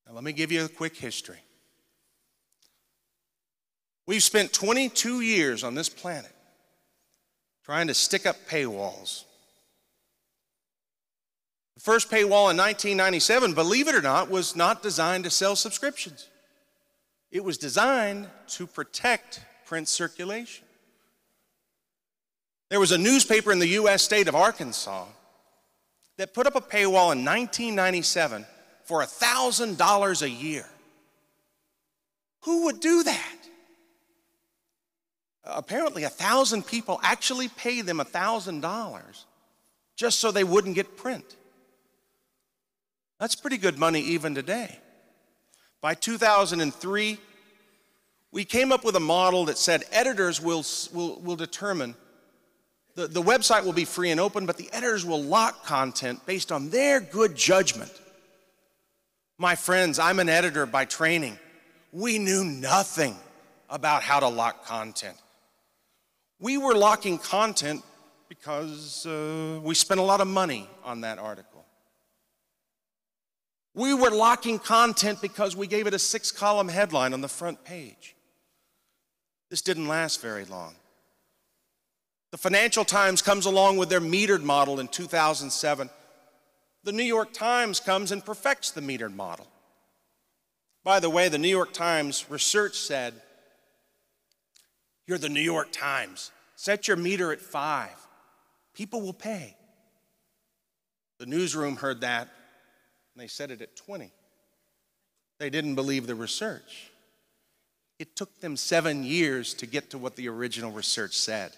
Now, let me give you a quick history. We've spent 22 years on this planet trying to stick up paywalls. The first paywall in 1997, believe it or not, was not designed to sell subscriptions. It was designed to protect print circulation. There was a newspaper in the U.S. state of Arkansas that put up a paywall in 1997 for $1,000 a year. Who would do that? Apparently 1,000 people actually paid them $1,000 just so they wouldn't get print. That's pretty good money even today. By 2003, we came up with a model that said editors will determine, the website will be free and open, but the editors will lock content based on their good judgment. My friends, I'm an editor by training. We knew nothing about how to lock content. We were locking content because we spent a lot of money on that article. We were locking content because we gave it a 6-column headline on the front page. This didn't last very long. The Financial Times comes along with their metered model in 2007. The New York Times comes and perfects the metered model. By the way, the New York Times research said, you're the New York Times. Set your meter at 5. People will pay. The newsroom heard that, and they set it at 20. They didn't believe the research. It took them 7 years to get to what the original research said.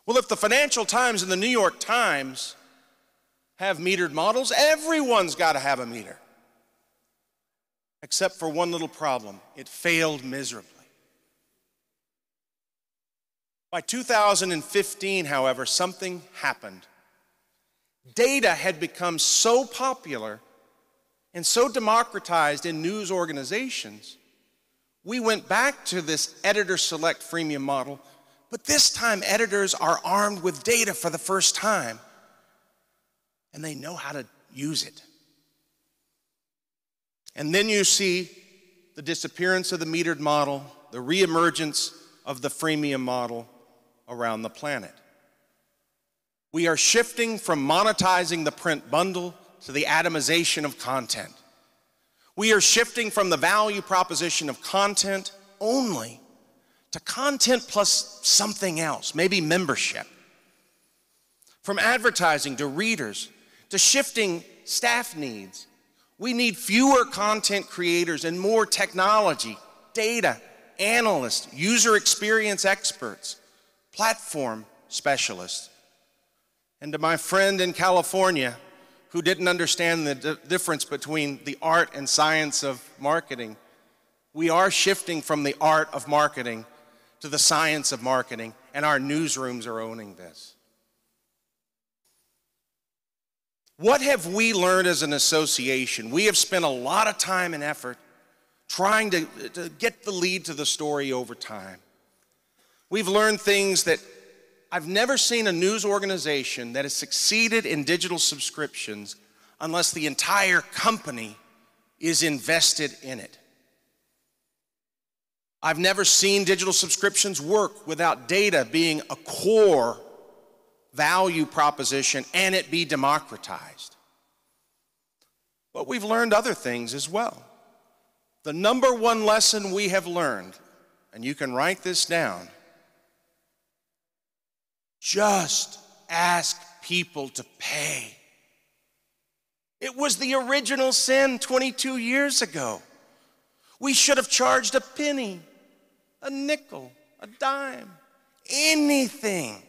Well, if the Financial Times and the New York Times have metered models, everyone's got to have a meter. Except for one little problem. It failed miserably. By 2015, however, something happened. Data had become so popular and so democratized in news organizations, we went back to this editor select freemium model, but this time editors are armed with data for the first time, and they know how to use it. And then you see the disappearance of the metered model, the reemergence of the freemium model around the planet. We are shifting from monetizing the print bundle to the atomization of content. We are shifting from the value proposition of content only to content plus something else, maybe membership. From advertising to readers to shifting staff needs. We need fewer content creators and more technology, data, analysts, user experience experts, platform specialists. And to my friend in California who didn't understand the difference between the art and science of marketing, we are shifting from the art of marketing to the science of marketing, and our newsrooms are owning this. What have we learned as an association? We have spent a lot of time and effort trying to get the lead to the story over time. We've learned things that I've never seen a news organization that has succeeded in digital subscriptions unless the entire company is invested in it. I've never seen digital subscriptions work without data being a core value proposition and it be democratized. But we've learned other things as well. The number one lesson we have learned, and you can write this down, just ask people to pay. It was the original sin 22 years ago. We should have charged a penny, a nickel, a dime, anything.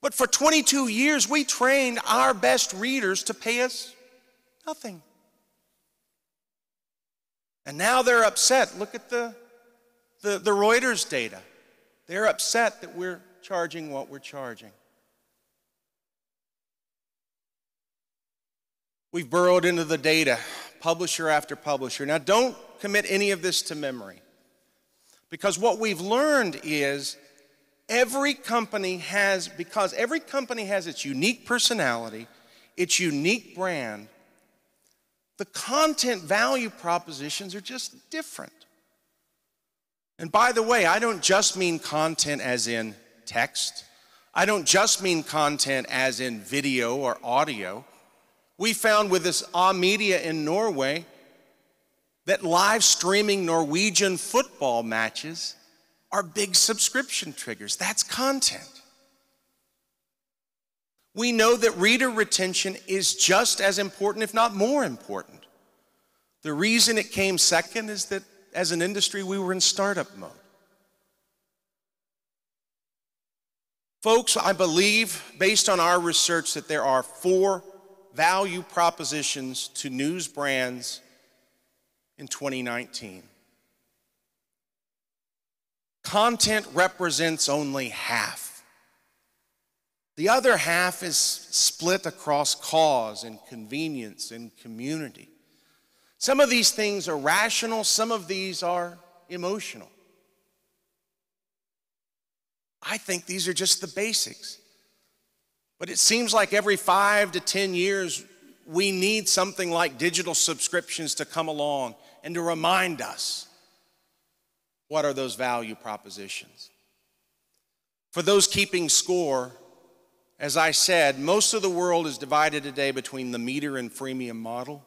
But for 22 years, we trained our best readers to pay us nothing. And now they're upset. Look at the Reuters data. They're upset that we're charging what we're charging. We've burrowed into the data, publisher after publisher. Now, don't commit any of this to memory, because what we've learned is every company has its unique personality, its unique brand, the content value propositions are just different. And by the way, I don't just mean content as in text. I don't just mean content as in video or audio. We found with this Media in Norway that live streaming Norwegian football matches are big subscription triggers. That's content. We know that reader retention is just as important, if not more important. The reason it came second is that as an industry, we were in startup mode. Folks, I believe, based on our research, that there are 4 value propositions to news brands in 2019. Content represents only half. The other half is split across cause and convenience and community. Some of these things are rational, some of these are emotional. I think these are just the basics. But it seems like every 5 to 10 years, we need something like digital subscriptions to come along and to remind us what are those value propositions. For those keeping score, as I said, most of the world is divided today between the meter and freemium model.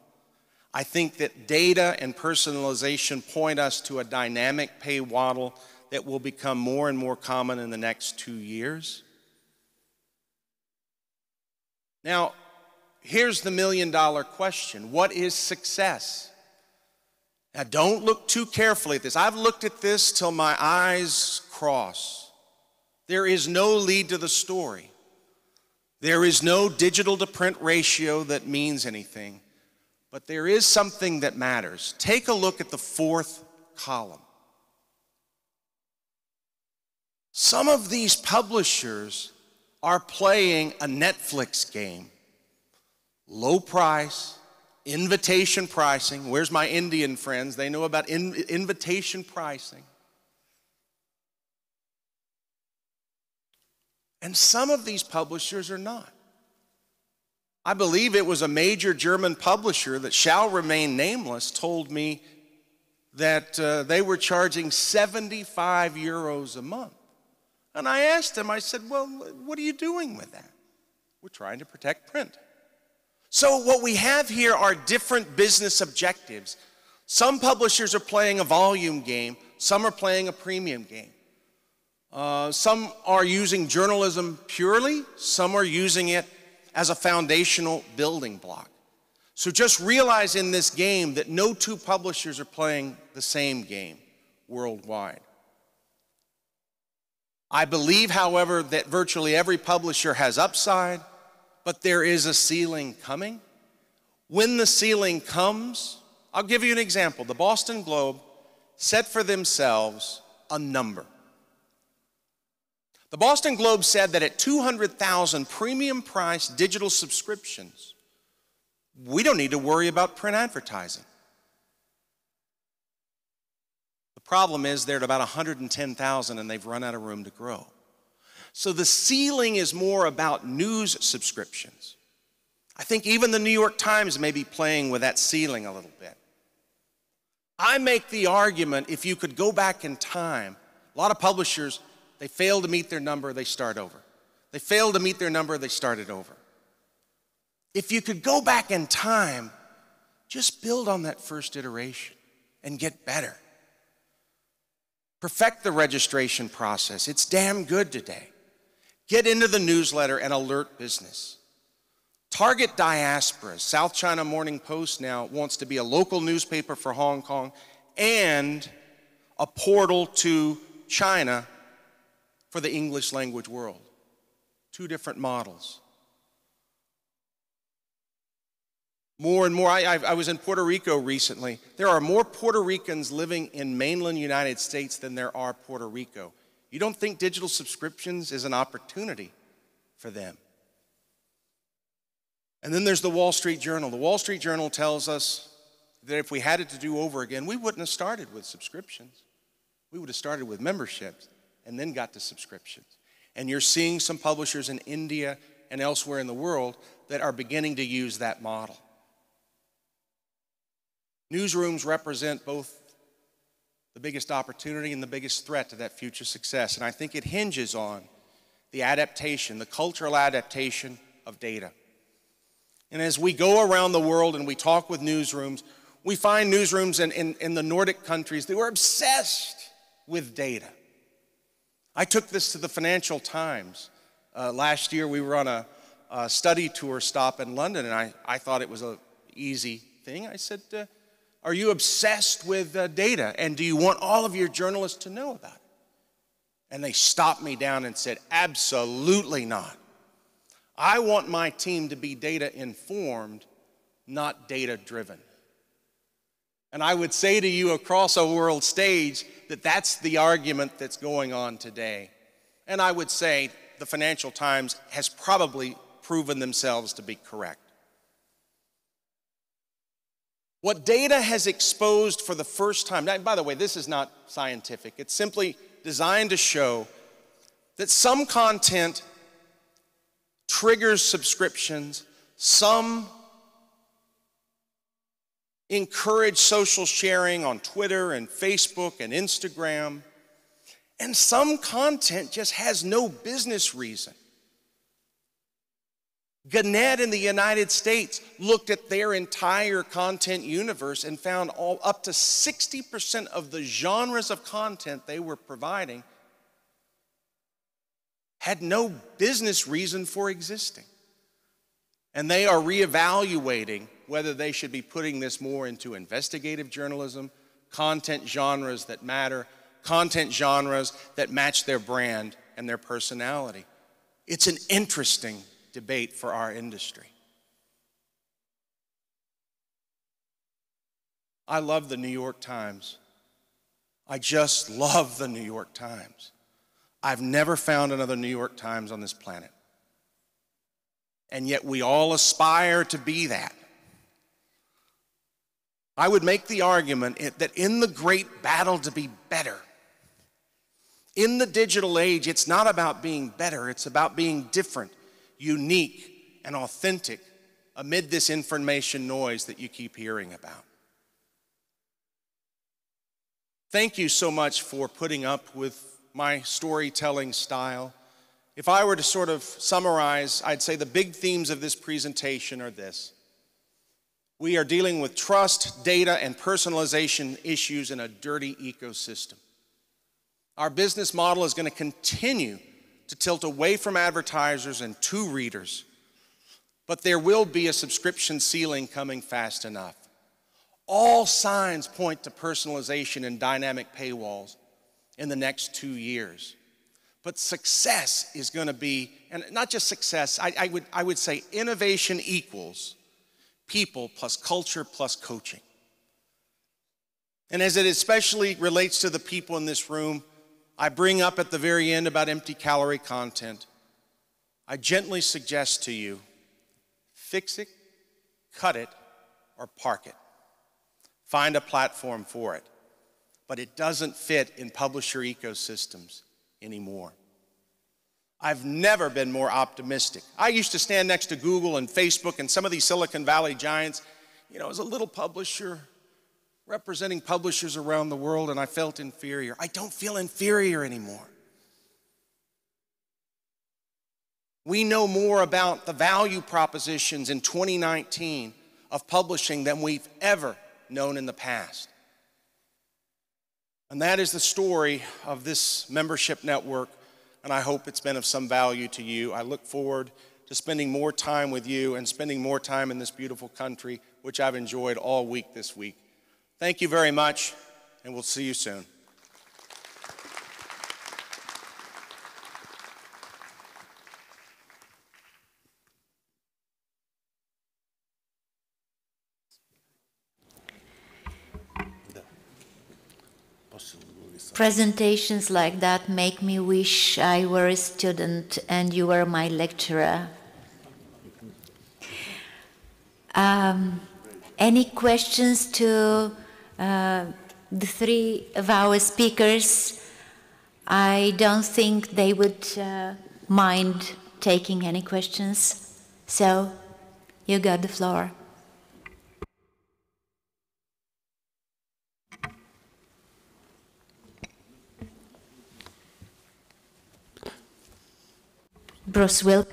I think that data and personalization point us to a dynamic pay model that will become more and more common in the next 2 years. Now, here's the million-dollar question. What is success? Now, don't look too carefully at this. I've looked at this till my eyes cross. There is no lead to the story. There is no digital to print ratio that means anything. But there is something that matters. Take a look at the 4th column. Some of these publishers are playing a Netflix game. Low price, invitation pricing. Where's my Indian friends? They know about invitation pricing. And some of these publishers are not. I believe it was a major German publisher that shall remain nameless told me that they were charging 75 euros a month. And I asked him, I said, well, what are you doing with that? We're trying to protect print. So what we have here are different business objectives. Some publishers are playing a volume game. Some are playing a premium game. Some are using journalism purely. Some are using it as a foundational building block. So just realize in this game that no 2 publishers are playing the same game worldwide. I believe, however, that virtually every publisher has upside, but there is a ceiling coming. When the ceiling comes, I'll give you an example. The Boston Globe set for themselves a number. The Boston Globe said that at 200,000 premium price digital subscriptions, we don't need to worry about print advertising. The problem is they're at about 110,000 and they've run out of room to grow. So the ceiling is more about news subscriptions. I think even the New York Times may be playing with that ceiling a little bit. I make the argument, if you could go back in time, a lot of publishers, they fail to meet their number, they start over. They fail to meet their number, they started over. If you could go back in time, just build on that first iteration and get better. Perfect the registration process. It's damn good today. Get into the newsletter and alert business. Target diaspora. South China Morning Post now wants to be a local newspaper for Hong Kong and a portal to China for the English language world. Two different models. More and more, I was in Puerto Rico recently. There are more Puerto Ricans living in mainland United States than there are Puerto Rico. You don't think digital subscriptions is an opportunity for them? And then there's the Wall Street Journal. The Wall Street Journal tells us that if we had it to do over again, we wouldn't have started with subscriptions. We would have started with memberships and then got to subscriptions. And you're seeing some publishers in India and elsewhere in the world that are beginning to use that model. Newsrooms represent both the biggest opportunity and the biggest threat to that future success. And I think it hinges on the adaptation, the cultural adaptation of data. And as we go around the world and we talk with newsrooms, we find newsrooms in the Nordic countries that were obsessed with data. I took this to the Financial Times. Last year we were on a study tour stop in London, and I thought it was an easy thing. I said, are you obsessed with data, and do you want all of your journalists to know about it? And they stopped me down and said, absolutely not. I want my team to be data informed, not data driven. And I would say to you across a world stage that that's the argument that's going on today. And I would say the Financial Times has probably proven themselves to be correct. What data has exposed for the first time, now, by the way, this is not scientific, it's simply designed to show that some content triggers subscriptions, some encourage social sharing on Twitter and Facebook and Instagram, and some content just has no business reason. Gannett in the United States looked at their entire content universe and found up to 60% of the genres of content they were providing had no business reason for existing. And they are reevaluating whether they should be putting this more into investigative journalism, content genres that matter, content genres that match their brand and their personality. It's an interesting debate for our industry. I love the New York Times. I just love the New York Times. I've never found another New York Times on this planet. And yet we all aspire to be that. I would make the argument that in the great battle to be better, in the digital age, it's not about being better, it's about being different, unique, and authentic amid this information noise that you keep hearing about. Thank you so much for putting up with my storytelling style. If I were to sort of summarize, I'd say the big themes of this presentation are this. We are dealing with trust, data, and personalization issues in a dirty ecosystem. Our business model is going to continue to tilt away from advertisers and to readers, but there will be a subscription ceiling coming fast enough. All signs point to personalization and dynamic paywalls in the next 2 years. But success is going to be, and not just success, I would say innovation equals people plus culture plus coaching. And as it especially relates to the people in this room, I bring up at the very end about empty calorie content. I gently suggest to you, fix it, cut it or park it. Find a platform for it. But it doesn't fit in publisher ecosystems anymore. I've never been more optimistic. I used to stand next to Google and Facebook and some of these Silicon Valley giants, you know, as a little publisher, representing publishers around the world, and I felt inferior. I don't feel inferior anymore. We know more about the value propositions in 2019 of publishing than we've ever known in the past. And that is the story of this membership network, and I hope it's been of some value to you. I look forward to spending more time with you and spending more time in this beautiful country, which I've enjoyed all week this week. Thank you very much, and we'll see you soon. Presentations like that make me wish I were a student and you were my lecturer. Any questions to the three of our speakers? I don't think they would mind taking any questions. So, you got the floor. Bruce Will.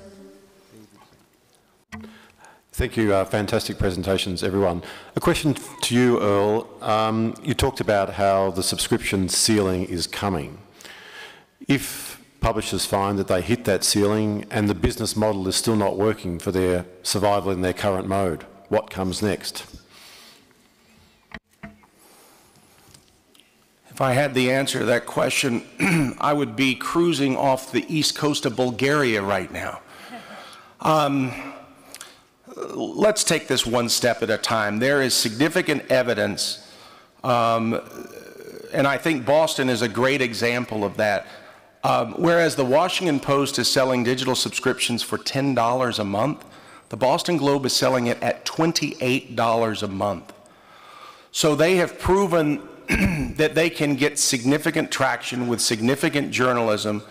Thank you. Fantastic presentations, everyone. A question to you, Earl. You talked about how the subscription ceiling is coming. If publishers find that they hit that ceiling and the business model is still not working for their survival in their current mode, what comes next? If I had the answer to that question, I would be cruising off the east coast of Bulgaria right now. Let's take this one step at a time. There is significant evidence, and I think Boston is a great example of that. Whereas the Washington Post is selling digital subscriptions for $10 a month, the Boston Globe is selling it at $28 a month. So they have proven that they can get significant traction with significant journalism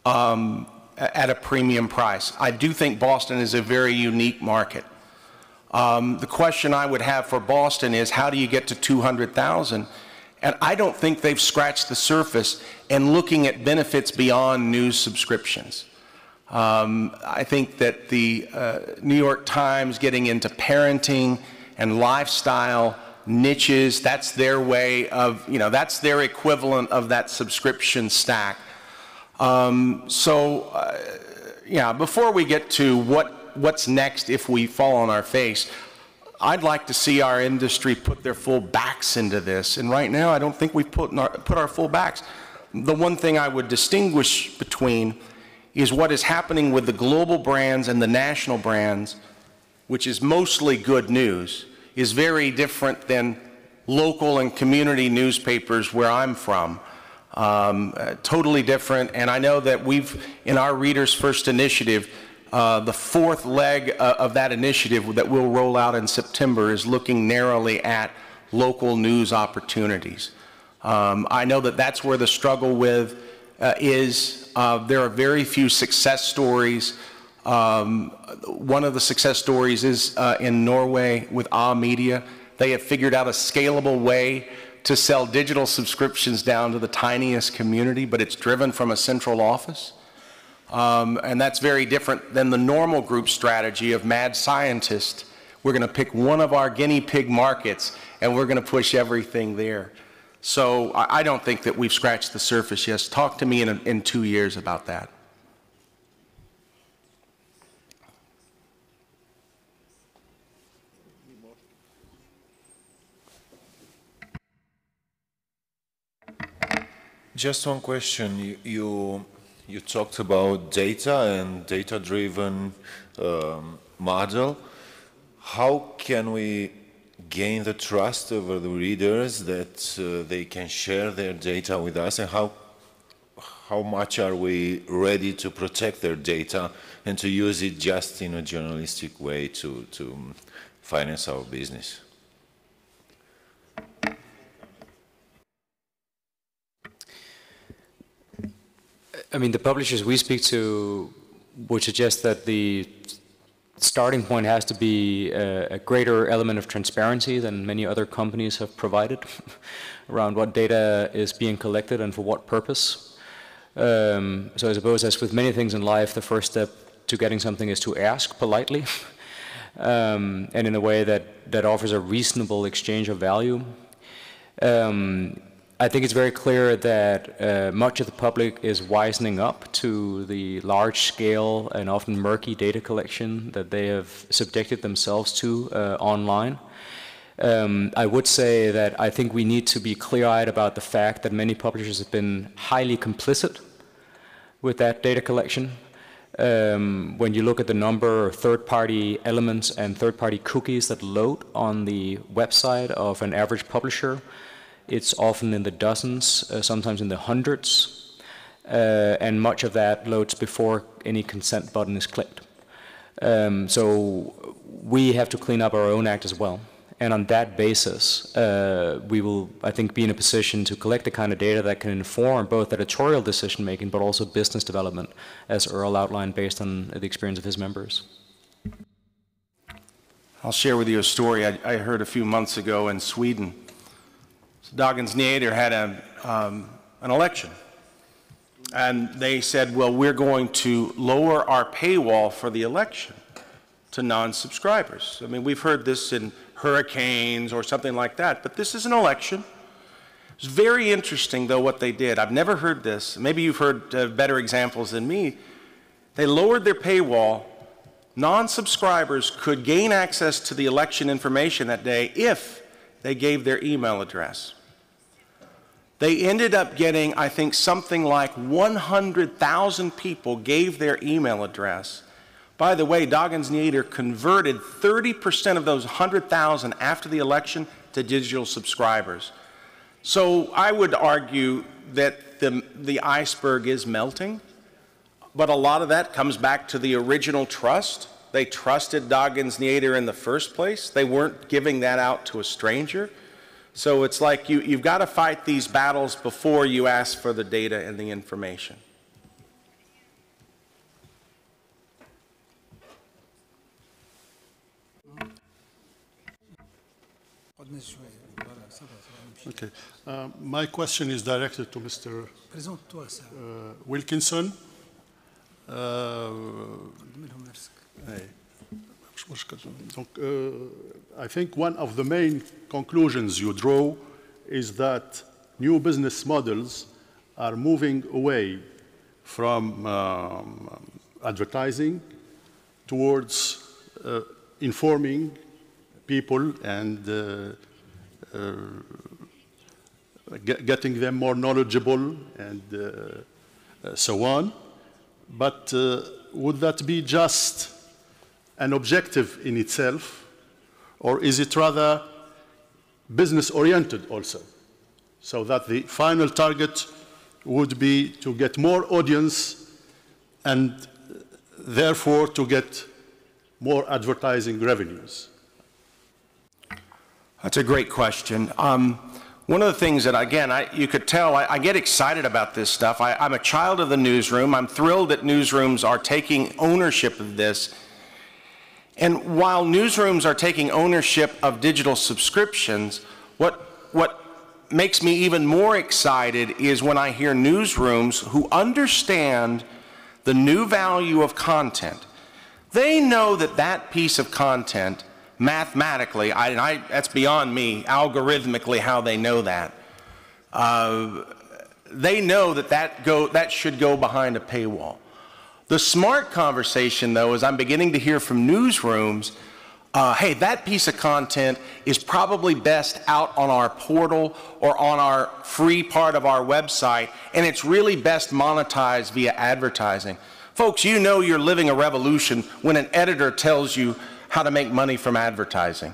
at a premium price. I do think Boston is a very unique market. The question I would have for Boston is, how do you get to 200,000? And I don't think they've scratched the surface in looking at benefits beyond news subscriptions. I think that the New York Times getting into parenting and lifestyle niches, that's their way of, you know, that's their equivalent of that subscription stack. Yeah, before we get to what's next if we fall on our face, I'd like to see our industry put their full backs into this. And right now, I don't think we've put our full backs. The one thing I would distinguish between is what is happening with the global brands and the national brands, which is mostly good news, is very different than local and community newspapers where I'm from. Totally different, and I know that we've, in our Readers First initiative, the fourth leg of that initiative that we'll roll out in September is looking narrowly at local news opportunities. I know that that's where the struggle with is. There are very few success stories. One of the success stories is in Norway with Media. They have figured out a scalable way to sell digital subscriptions down to the tiniest community, but it's driven from a central office. And that's very different than the normal group strategy of mad scientists. We're going to pick one of our guinea pig markets and we're going to push everything there. So I don't think that we've scratched the surface yet. Talk to me in 2 years about that. Just one question. You talked about data and data-driven model. How can we gain the trust over the readers that they can share their data with us, and how much are we ready to protect their data and to use it just in a journalistic way finance our business. I mean, the publishers we speak to would suggest that the starting point has to be a greater element of transparency than many other companies have provided around what data is being collected and for what purpose. So I suppose, as with many things in life, the first step to getting something is to ask politely and in a way that offers a reasonable exchange of value. I think it's very clear that much of the public is wisening up to the large scale and often murky data collection that they have subjected themselves to online. I would say that I think we need to be clear-eyed about the fact that many publishers have been highly complicit with that data collection. When you look at the number of third-party elements and third-party cookies that load on the website of an average publisher, it's often in the dozens, sometimes in the hundreds, and much of that loads before any consent button is clicked. So we have to clean up our own act as well. And on that basis, we will, I think, be in a position to collect the kind of data that can inform both editorial decision-making but also business development, as Earl outlined, based on the experience of his members. I'll share with you a story I heard a few months ago in Sweden. Dagens Nyheter had an election, and they said, well, we're going to lower our paywall for the election to non-subscribers. I mean, we've heard this in hurricanes or something like that, but this is an election. It's very interesting, though, what they did. I've never heard this. Maybe you've heard better examples than me. They lowered their paywall. Non-subscribers could gain access to the election information that day if they gave their email address. They ended up getting, I think, something like 100,000 people gave their email address. By the way, Dagens Nyheter converted 30% of those 100,000 after the election to digital subscribers. So I would argue that the iceberg is melting, but a lot of that comes back to the original trust. They trusted Dagens Nyheter in the first place. They weren't giving that out to a stranger. So it's like you've got to fight these battles before you ask for the data and the information. Okay. My question is directed to Mr. Wilkinson. I think one of the main conclusions you draw is that new business models are moving away from advertising towards informing people and getting them more knowledgeable and so on. But would that be just an objective in itself, or is it rather business-oriented also, so that the final target would be to get more audience and therefore to get more advertising revenues? That's a great question. One of the things that, again, you could tell, I get excited about this stuff. I'm a child of the newsroom. I'm thrilled that newsrooms are taking ownership of this. And while newsrooms are taking ownership of digital subscriptions, what makes me even more excited is when I hear newsrooms who understand the new value of content. They know that that piece of content, mathematically, that's beyond me, algorithmically how they know that. They know that that should go behind a paywall. The smart conversation, though, is I'm beginning to hear from newsrooms, hey, that piece of content is probably best out on our portal or on our free part of our website, and it's really best monetized via advertising. Folks, you know you're living a revolution when an editor tells you how to make money from advertising.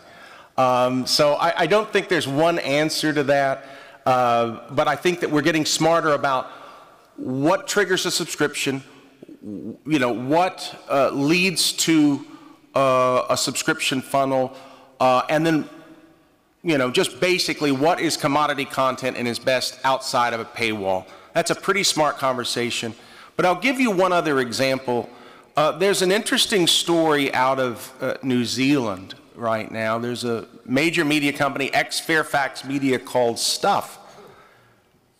So I don't think there's one answer to that, but I think that we're getting smarter about what triggers a subscription, what leads to a subscription funnel, and then, you know, just basically what is commodity content and is best outside of a paywall. That's a pretty smart conversation. But I'll give you one other example. There's an interesting story out of New Zealand right now. There's a major media company, ex-Fairfax Media, called Stuff.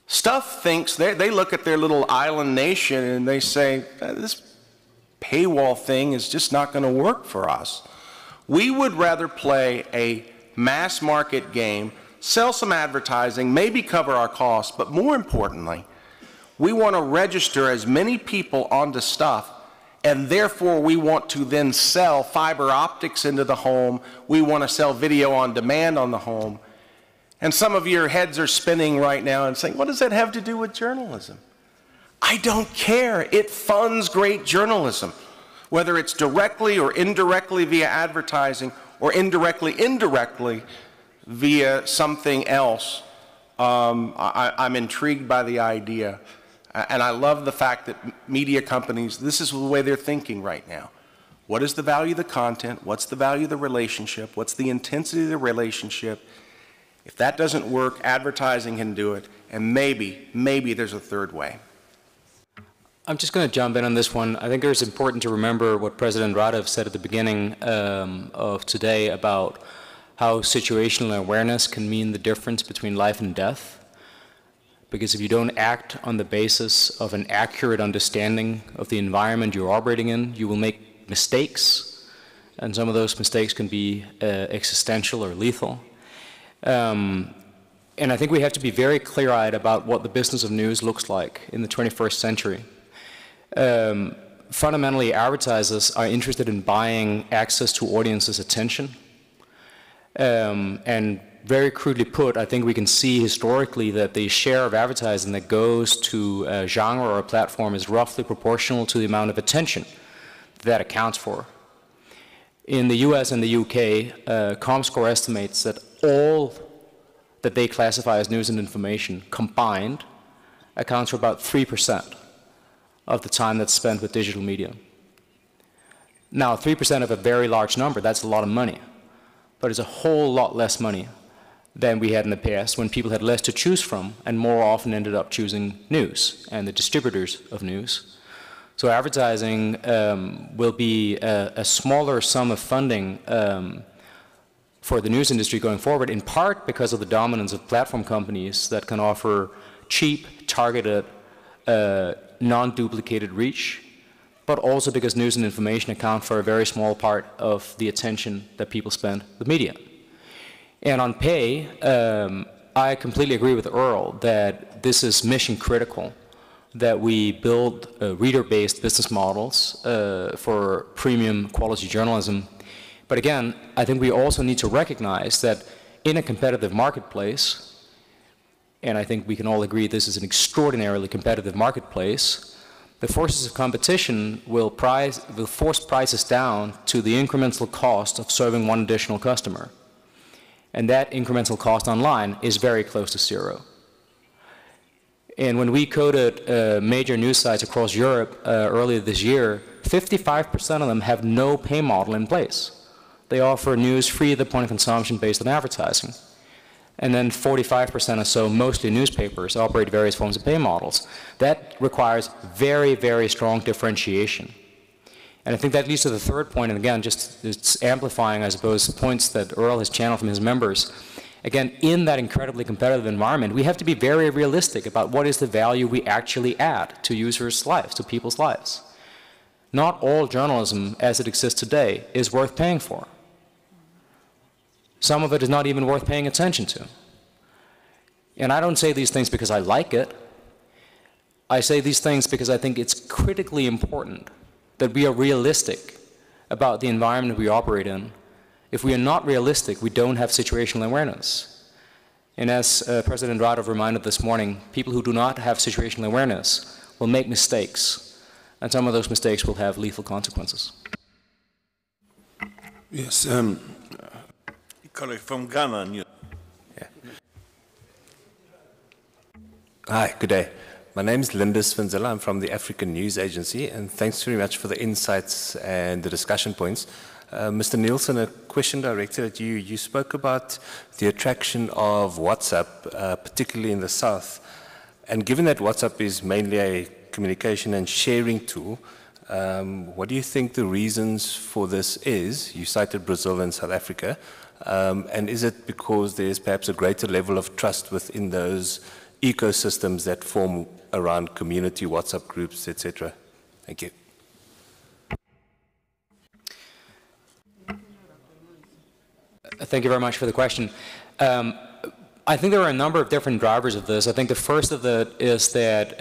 Stuff thinks, they look at their little island nation and they say, this paywall thing is just not going to work for us. We would rather play a mass market game, sell some advertising, maybe cover our costs, but more importantly, we want to register as many people onto Stuff, and therefore we want to then sell fiber optics into the home. We want to sell video on demand on the home. And some of your heads are spinning right now and saying, what does that have to do with journalism? I don't care. It funds great journalism, whether it's directly or indirectly via advertising or indirectly via something else. I'm intrigued by the idea. And I love the fact that media companies, this is the way they're thinking right now. What is the value of the content? What's the value of the relationship? What's the intensity of the relationship? If that doesn't work, advertising can do it. And maybe there's a third way. I'm just going to jump in on this one. I think it's important to remember what President Radev said at the beginning of today about how situational awareness can mean the difference between life and death. Because if you don't act on the basis of an accurate understanding of the environment you're operating in, you will make mistakes, and some of those mistakes can be existential or lethal. And I think we have to be very clear-eyed about what the business of news looks like in the 21st century. Fundamentally, advertisers are interested in buying access to audiences' attention, and very crudely put, I think we can see historically that the share of advertising that goes to a genre or a platform is roughly proportional to the amount of attention that accounts for. In the US and the UK, Comscore estimates that all that they classify as news and information combined accounts for about 3% of the time that's spent with digital media. Now, 3% of a very large number, that's a lot of money, but it's a whole lot less money than we had in the past when people had less to choose from and more often ended up choosing news and the distributors of news. So advertising will be a smaller sum of funding for the news industry going forward, in part because of the dominance of platform companies that can offer cheap, targeted, non-duplicated reach, but also because news and information account for a very small part of the attention that people spend with media. And on pay, I completely agree with Earl that this is mission critical, that we build reader-based business models for premium quality journalism. But again, I think we also need to recognize that in a competitive marketplace, and I think we can all agree this is an extraordinarily competitive marketplace, the forces of competition will force prices down to the incremental cost of serving one additional customer. And that incremental cost online is very close to zero. And when we coded major news sites across Europe earlier this year, 55% of them have no pay model in place. They offer news free at the point of consumption based on advertising. And then 45% or so, mostly newspapers, operate various forms of pay models. That requires very, very strong differentiation. And I think that leads to the third point, and again, just it's amplifying, I suppose, points that Earl has channeled from his members. Again, in that incredibly competitive environment, we have to be very realistic about what is the value we actually add to users' lives, to people's lives. Not all journalism, as it exists today, is worth paying for. Some of it is not even worth paying attention to. And I don't say these things because I like it. I say these things because I think it's critically important that we are realistic about the environment we operate in. If we are not realistic, we don't have situational awareness. And as President Radev reminded this morning, people who do not have situational awareness will make mistakes, and some of those mistakes will have lethal consequences. Yes, colleague from Ghana. Yeah. Hi, good day. My name is Linda Svinzilla. I'm from the African News Agency, and thanks very much for the insights and the discussion points. Mr. Nielsen, a question directed at you. You spoke about the attraction of WhatsApp, particularly in the South. And given that WhatsApp is mainly a communication and sharing tool, what do you think the reasons for this is? You cited Brazil and South Africa. And is it because there's perhaps a greater level of trust within those ecosystems that form around community WhatsApp groups, etc.? Thank you. Thank you very much for the question. I think there are a number of different drivers of this. I think the first of that is that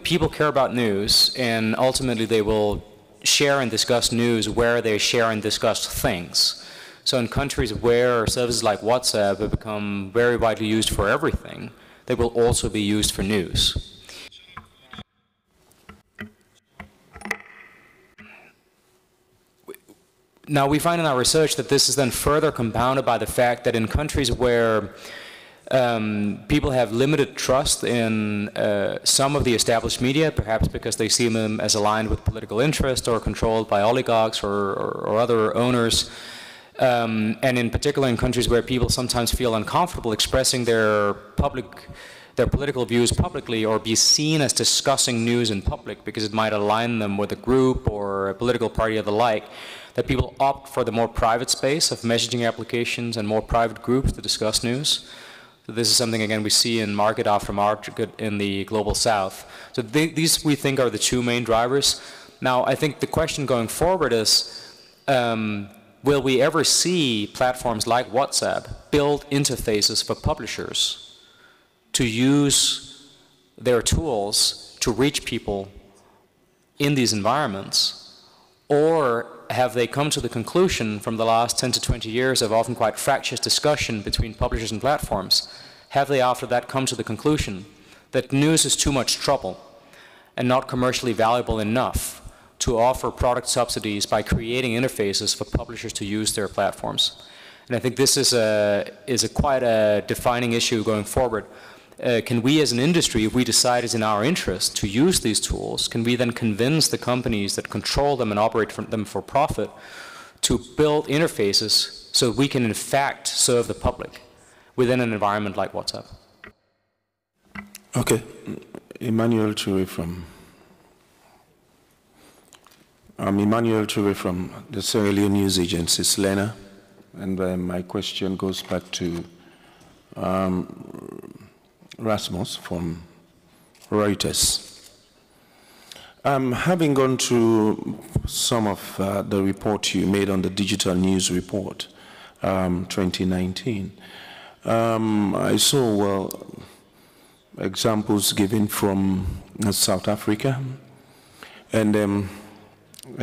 people care about news, and ultimately they will share and discuss news where they share and discuss things. So in countries where services like WhatsApp have become very widely used for everything, they will also be used for news. Now, we find in our research that this is then further compounded by the fact that in countries where people have limited trust in some of the established media, perhaps because they see them as aligned with political interest or controlled by oligarchs or other owners, and in particular in countries where people sometimes feel uncomfortable expressing their political views publicly or be seen as discussing news in public because it might align them with a group or a political party or the like, that people opt for the more private space of messaging applications and more private groups to discuss news. So this is something, again, we see in market after market in the global south. So these, we think, are the two main drivers. Now, I think the question going forward is, will we ever see platforms like WhatsApp build interfaces for publishers to use their tools to reach people in these environments? Or have they come to the conclusion from the last 10 to 20 years of often quite fractious discussion between publishers and platforms, have they after that come to the conclusion that news is too much trouble and not commercially valuable enough to offer product subsidies by creating interfaces for publishers to use their platforms? And I think this is quite a defining issue going forward. Can we as an industry, if we decide it's in our interest to use these tools, can we then convince the companies that control them and operate them for profit to build interfaces so we can in fact serve the public within an environment like WhatsApp? Okay, Emmanuel Toure from the Sierra Leone News Agency, SLENA, and my question goes back to Rasmus from Reuters. Having gone through some of the report you made on the Digital News Report 2019, I saw examples given from South Africa and in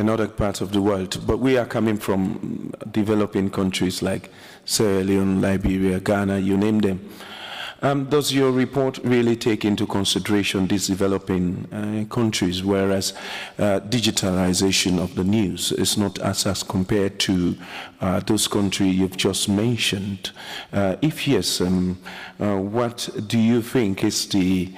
other parts of the world, but we are coming from developing countries like Sierra Leone, Liberia, Ghana, you name them. Does your report really take into consideration these developing countries, whereas digitalization of the news is not as compared to those countries you've just mentioned? If yes, what do you think is the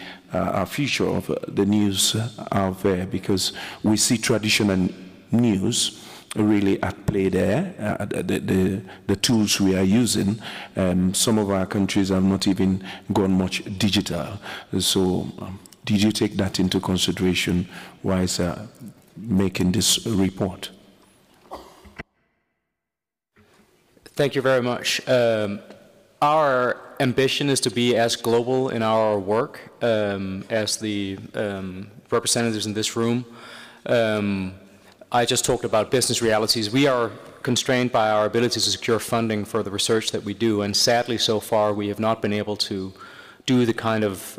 future of the news out there? Because we see traditional news really at play there, the tools we are using. Some of our countries have not even gone much digital. So did you take that into consideration while making this report? Thank you very much. Our ambition is to be as global in our work as the representatives in this room. I just talked about business realities. We are constrained by our ability to secure funding for the research that we do, and sadly so far we have not been able to do the kind of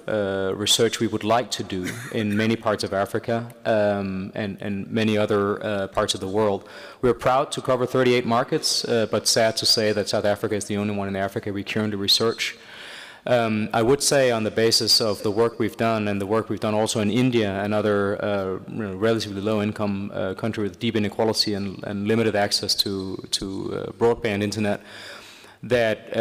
research we would like to do in many parts of Africa and many other parts of the world. We're proud to cover 38 markets, but sad to say that South Africa is the only one in Africa we currently research. I would say on the basis of the work we've done and the work we've done also in India, another relatively low-income country with deep inequality and limited access to broadband internet, that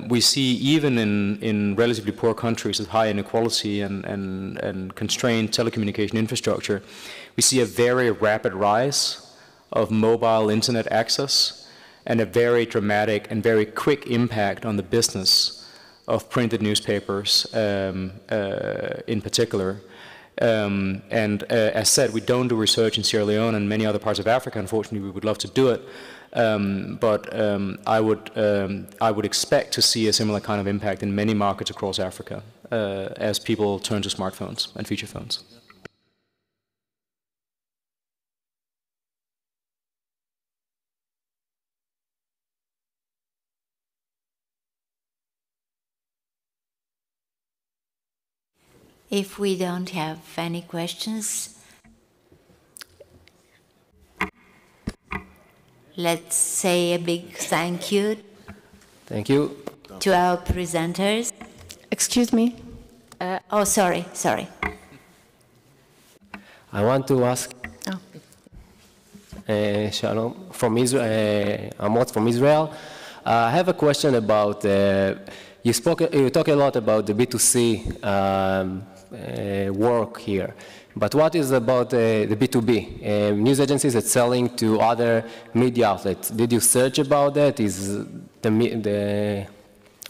we see even in relatively poor countries with high inequality and constrained telecommunication infrastructure, we see a very rapid rise of mobile internet access and a very dramatic and very quick impact on the business of printed newspapers in particular. As said, we don't do research in Sierra Leone and many other parts of Africa. Unfortunately, we would love to do it. I would expect to see a similar kind of impact in many markets across Africa as people turn to smartphones and feature phones. If we don't have any questions, let's say a big thank you. Thank you. To our presenters. Excuse me. Oh, sorry. I want to ask. Shalom from Israel. Amot from Israel. I have a question about. You talk a lot about the B2C work here, but what is about the B2B? News agencies that selling to other media outlets. Did you search about that? Is the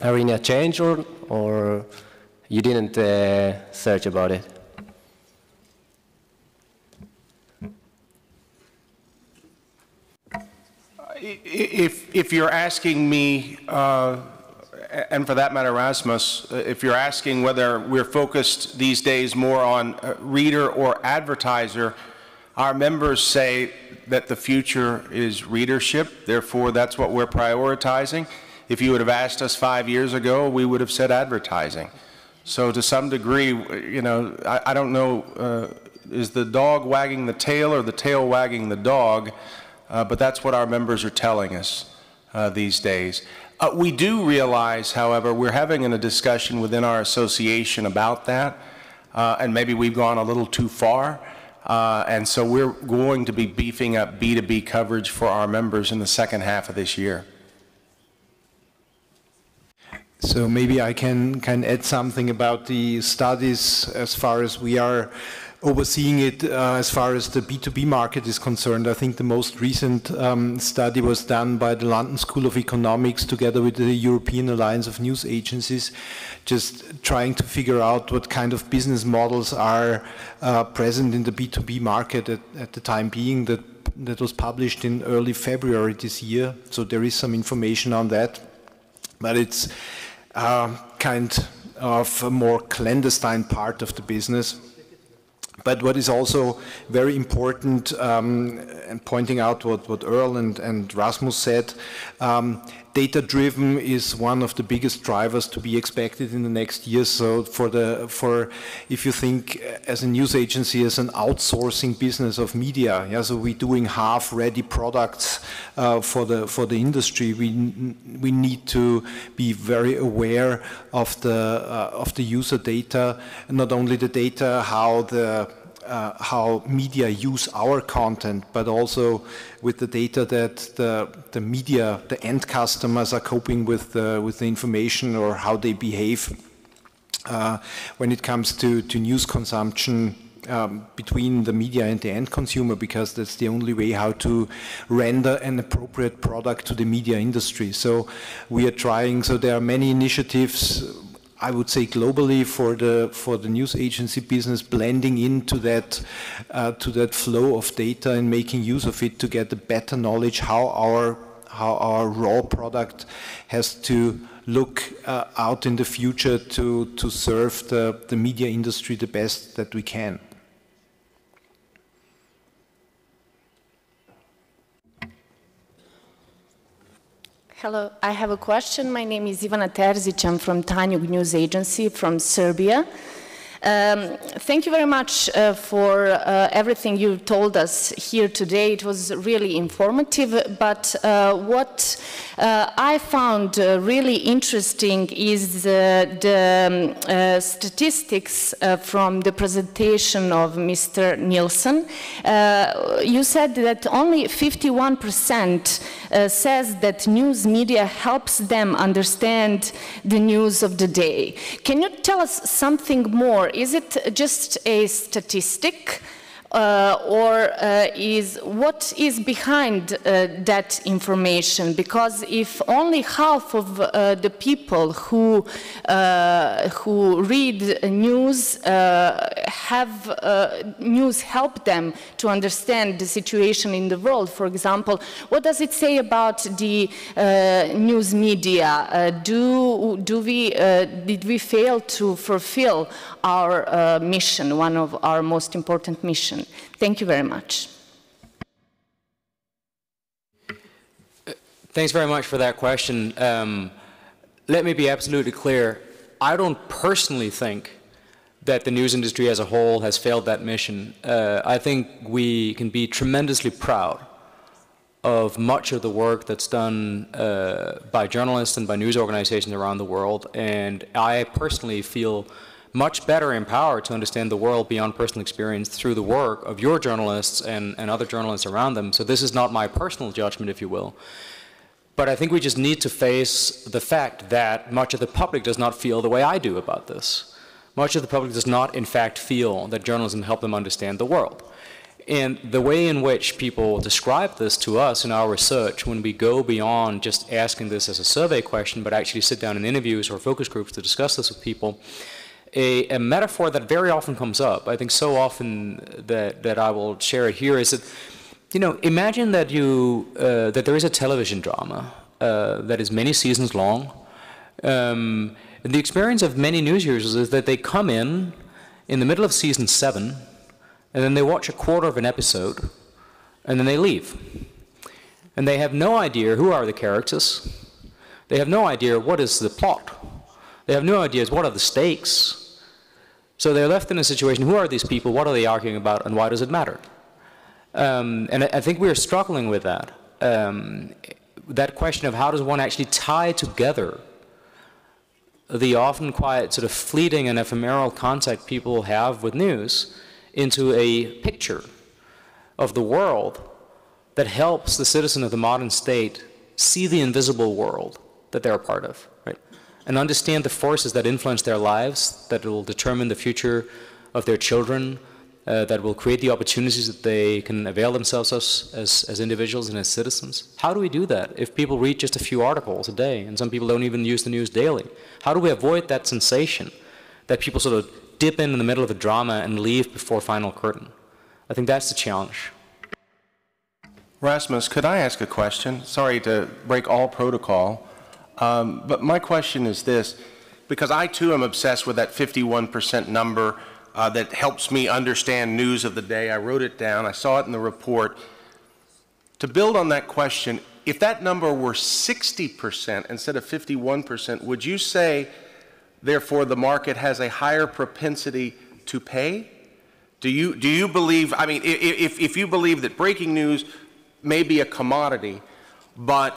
arena change or you didn't search about it? If you're asking me, and for that matter, Rasmus, if you're asking whether we're focused these days more on reader or advertiser, our members say that the future is readership. Therefore, that's what we're prioritizing. If you would have asked us 5 years ago, we would have said advertising. So to some degree, you know, I don't know, is the dog wagging the tail or the tail wagging the dog? But that's what our members are telling us these days. We do realize, however, we're having a discussion within our association about that, and maybe we've gone a little too far, and so we're going to be beefing up B2B coverage for our members in the second half of this year. So maybe I can add something about the studies as far as we are overseeing it as far as the B2B market is concerned. I think the most recent study was done by the London School of Economics together with the European Alliance of News Agencies, just trying to figure out what kind of business models are present in the B2B market at the time being. That was published in early February this year, so there is some information on that, but it's kind of a more clandestine part of the business. But what is also very important, and pointing out what Earl and Rasmus said, data-driven is one of the biggest drivers to be expected in the next years. So if you think as a news agency as an outsourcing business of media, yeah, so we're doing half-ready products for the industry. We need to be very aware of the user data, not only the data how media use our content, but also with the data that the media, the end customers are coping with the information or how they behave when it comes to news consumption between the media and the end consumer, because that's the only way how to render an appropriate product to the media industry. So we are trying, so there are many initiatives, I would say globally, for the news agency business, blending into that flow of data and making use of it to get a better knowledge how our raw product has to look out in the future to serve the media industry the best that we can. Hello, I have a question. My name is Ivana Terzic. I'm from Tanjug News Agency from Serbia. Thank you very much for everything you told us here today. It was really informative, but what I found really interesting is the statistics from the presentation of Mr. Nielsen. You said that only 51% says that news media helps them understand the news of the day. Can you tell us something more? Is it just a statistic, what is behind that information? Because if only half of the people who read news have news help them to understand the situation in the world, for example, what does it say about the news media? Did we fail to fulfill our mission, one of our most important missions? Thank you very much. Thanks very much for that question. Let me be absolutely clear. I don't personally think that the news industry as a whole has failed that mission. I think we can be tremendously proud of much of the work that's done by journalists and by news organizations around the world, and I personally feel much better empowered to understand the world beyond personal experience through the work of your journalists and other journalists around them. So this is not my personal judgment, if you will. But I think we just need to face the fact that much of the public does not feel the way I do about this. Much of the public does not, in fact, feel that journalism helps them understand the world. And the way in which people describe this to us in our research, when we go beyond just asking this as a survey question, but actually sit down in interviews or focus groups to discuss this with people, a metaphor that very often comes up, I think so often that I will share it here, is that, you know, imagine that that there is a television drama that is many seasons long. And the experience of many news users is that they come in the middle of season 7, and then they watch a quarter of an episode, and then they leave. And they have no idea who are the characters. They have no idea what is the plot. They have no idea what are the stakes. So they're left in a situation, who are these people, what are they arguing about, and why does it matter? And I think we're struggling with that. That question of how does one actually tie together the often quite sort of fleeting and ephemeral contact people have with news into a picture of the world that helps the citizen of the modern state see the invisible world that they're a part of, right? And understand the forces that influence their lives, that will determine the future of their children, that will create the opportunities that they can avail themselves of as individuals and as citizens. How do we do that if people read just a few articles a day, and some people don't even use the news daily? How do we avoid that sensation that people sort of dip in the middle of a drama and leave before final curtain? I think that's the challenge. Rasmus, could I ask a question? Sorry to break all protocol, but my question is this, because I too am obsessed with that 51% number that helps me understand news of the day. I wrote it down, I saw it in the report. To build on that question, if that number were 60% instead of 51%, would you say, therefore, the market has a higher propensity to pay? Do you believe, I mean, if you believe that breaking news may be a commodity, but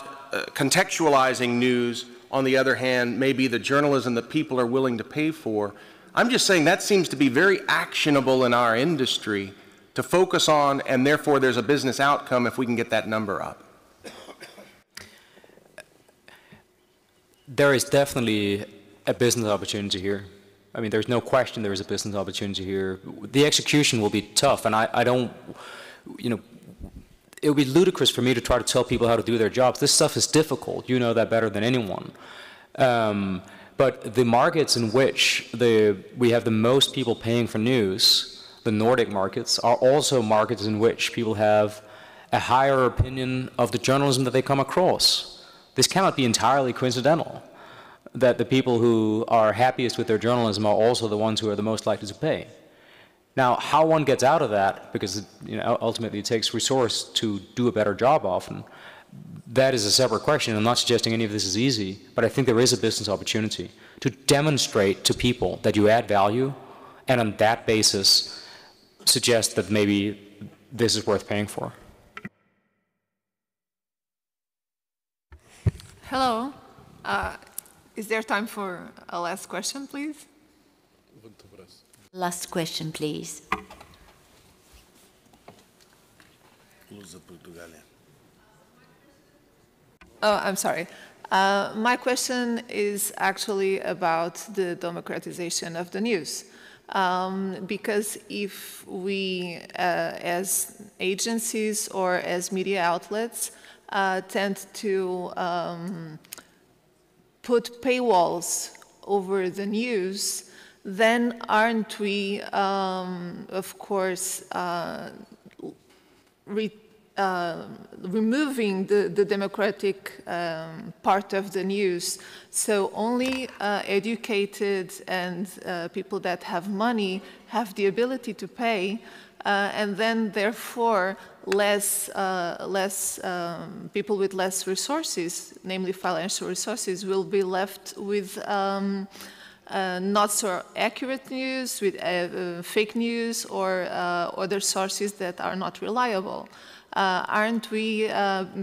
contextualizing news, on the other hand, may be the journalism that people are willing to pay for, I'm just saying that seems to be very actionable in our industry to focus on, and therefore there's a business outcome if we can get that number up. There is definitely a business opportunity here. I mean, there's no question there is a business opportunity here. The execution will be tough, and I don't, you know, it would be ludicrous for me to try to tell people how to do their jobs. This stuff is difficult. You know that better than anyone. But the markets in which we have the most people paying for news, the Nordic markets, are also markets in which people have a higher opinion of the journalism that they come across. This cannot be entirely coincidental, that the people who are happiest with their journalism are also the ones who are the most likely to pay. Now, how one gets out of that, because ultimately it takes resource to do a better job often, that is a separate question. I'm not suggesting any of this is easy, but I think there is a business opportunity to demonstrate to people that you add value, and on that basis suggest that maybe this is worth paying for. Hello. Is there time for a last question, please? Last question, please. Oh, I'm sorry. My question is actually about the democratization of the news. Because if we, as agencies or as media outlets, tend to put paywalls over the news, then aren't we, of course, removing the democratic part of the news? So only educated and people that have money have the ability to pay, and then therefore people with less resources, namely financial resources, will be left with not so accurate news, with fake news or other sources that are not reliable. Aren't we,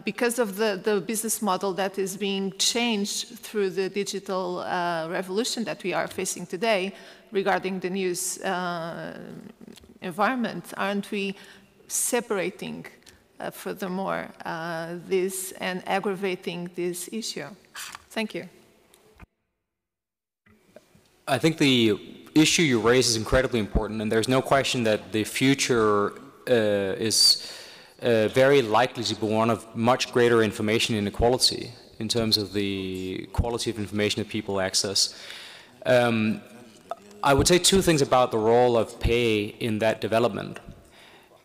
because of the business model that is being changed through the digital revolution that we are facing today regarding the news environment, aren't we separating furthermore this and aggravating this issue? Thank you. I think the issue you raise is incredibly important, and there's no question that the future is very likely to be one of much greater information inequality in terms of the quality of information that people access. I would say two things about the role of pay in that development.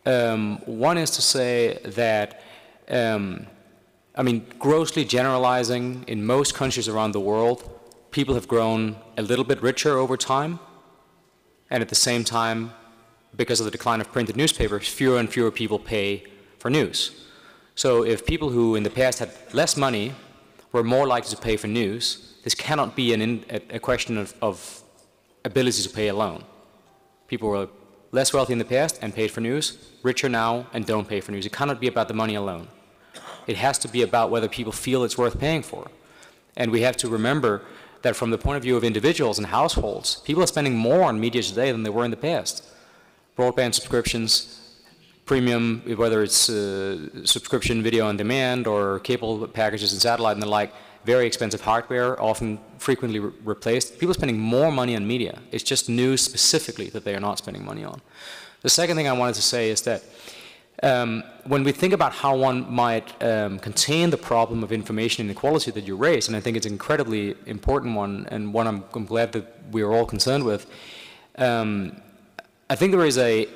One is to say that, I mean, grossly generalizing, in most countries around the world, people have grown a little bit richer over time, and at the same time, because of the decline of printed newspapers, fewer and fewer people pay for news. So if people who in the past had less money were more likely to pay for news, this cannot be a question of ability to pay alone. People were less wealthy in the past and paid for news, richer now and don't pay for news. It cannot be about the money alone. It has to be about whether people feel it's worth paying for. And we have to remember that from the point of view of individuals and households, people are spending more on media today than they were in the past. Broadband subscriptions, premium, whether it's subscription video on demand or cable packages and satellite and the like, very expensive hardware, often frequently replaced. People are spending more money on media. It's just news specifically that they are not spending money on. The second thing I wanted to say is that when we think about how one might contain the problem of information inequality that you raised, and I think it's an incredibly important one and one I'm glad that we are all concerned with, I think there is a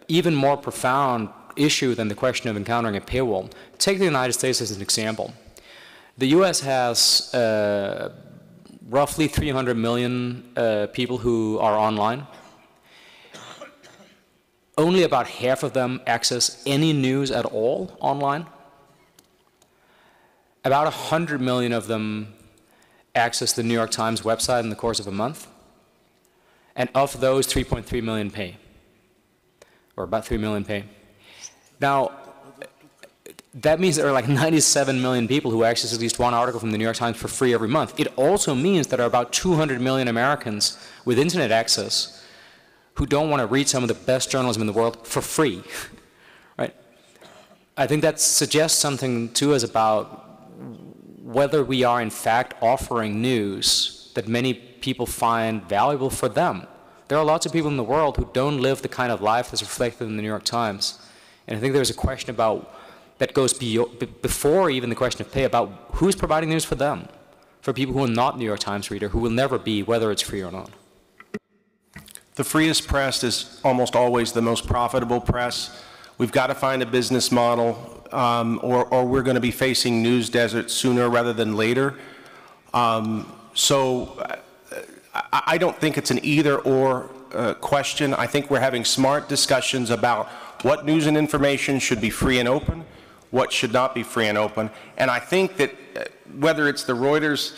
even more profound issue than the question of encountering a paywall. Take the United States as an example. The US has roughly 300 million people who are online. Only about half of them access any news at all online. About 100 million of them access the New York Times website in the course of a month. And of those, 3.3 million pay. Or about 3 million pay. Now, that means there are like 97 million people who access at least one article from the New York Times for free every month. It also means there are about 200 million Americans with internet access who don't want to read some of the best journalism in the world for free, right? I think that suggests something to us about whether we are in fact offering news that many people find valuable for them. There are lots of people in the world who don't live the kind of life that's reflected in the New York Times. And I think there's a question about that goes before even the question of pay, about who's providing news for them, for people who are not New York Times reader, who will never be, whether it's free or not. The freest press is almost always the most profitable press. We've got to find a business model, or we're going to be facing news desert sooner rather than later. So I don't think it's an either-or question. I think we're having smart discussions about what news and information should be free and open, what should not be free and open. And I think that whether it's the Reuters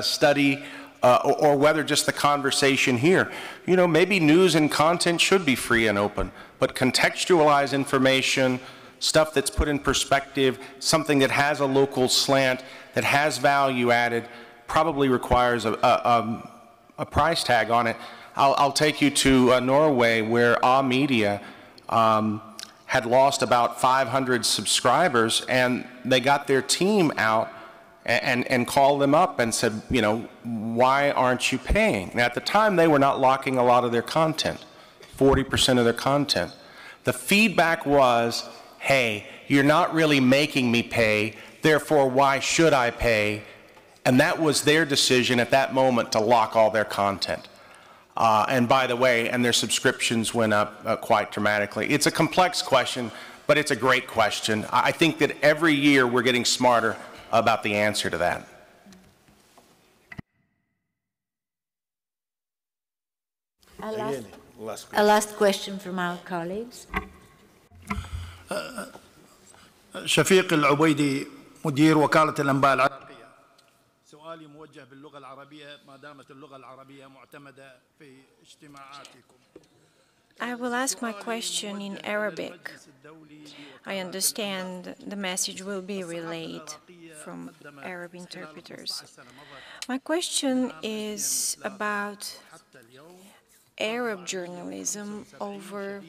study or whether just the conversation here, you know, maybe news and content should be free and open, but contextualized information, stuff that's put in perspective, something that has a local slant, that has value added, probably requires a price tag on it. I'll take you to Norway, where Media had lost about 500 subscribers, and they got their team out and called them up and said, you know, why aren't you paying? And at the time, they were not locking a lot of their content, 40% of their content. The feedback was, hey, you're not really making me pay, therefore why should I pay? And that was their decision at that moment to lock all their content. And by the way, and their subscriptions went up quite dramatically. It's a complex question, but it's a great question. I think that every year we're getting smarter about the answer to that. A last question from our colleagues. شفيق العبيدي مدير وكالة الأنباء العراقية. سؤالي موجه باللغة العربية ما دامت اللغة العربية معتمدة في اجتماعاتكم. I will ask my question in Arabic. I understand the message will be relayed from Arab interpreters. My question is about Arab journalism over,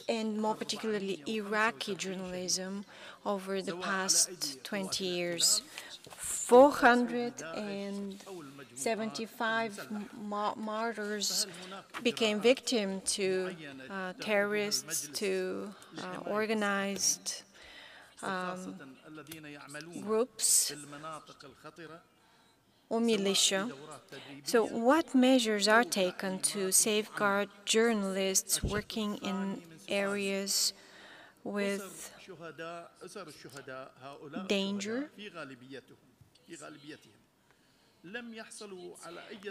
and more particularly Iraqi journalism over the past 20 years. 475 martyrs became victim to terrorists, to organized groups or militia. So what measures are taken to safeguard journalists working in areas with danger?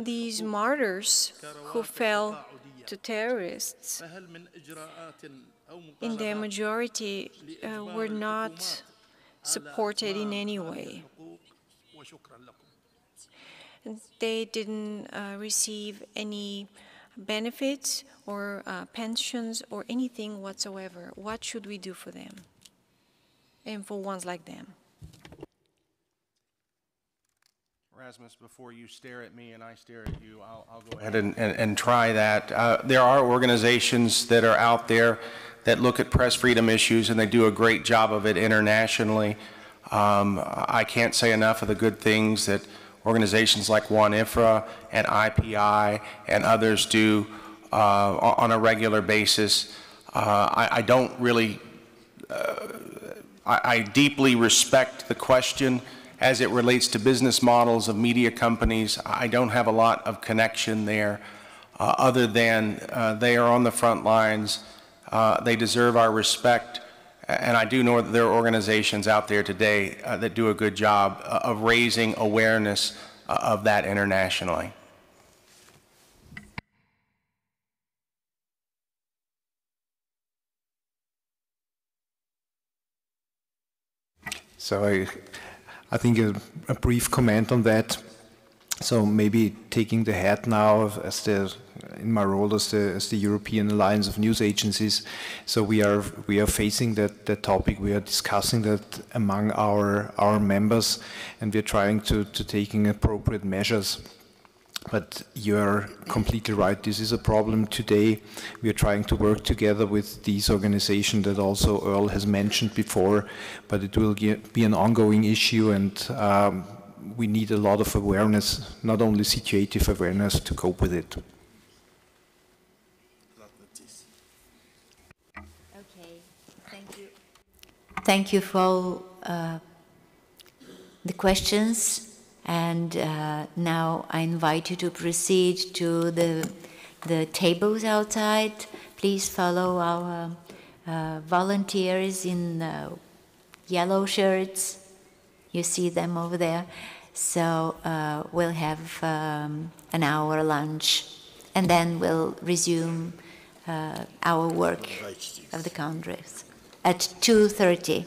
These martyrs who fell to terrorists, in their majority, were not supported in any way. They didn't receive any benefits or pensions or anything whatsoever. What should we do for them and for ones like them? Rasmus, before you stare at me and I stare at you, I'll go ahead and try that. There are organizations that are out there that look at press freedom issues, and they do a great job of it internationally. I can't say enough of the good things that organizations like One IFRA and IPI and others do on a regular basis. I don't really, I deeply respect the question as it relates to business models of media companies. I don't have a lot of connection there other than they are on the front lines. They deserve our respect. And I do know that there are organizations out there today that do a good job of raising awareness of that internationally. So I think a brief comment on that. So maybe taking the hat now as in my role as the European Alliance of News Agencies. So we are facing that topic. We are discussing that among our members, and we're trying to taking appropriate measures. But you're completely right. This is a problem today. We are trying to work together with these organizations that also Earl has mentioned before, but it will be an ongoing issue, and we need a lot of awareness, not only situative awareness, to cope with it. Okay, thank you. Thank you for the questions. And now I invite you to proceed to the tables outside. Please follow our volunteers in yellow shirts. You see them over there. So we'll have an hour lunch, and then we'll resume our work of the Congress at 2:30.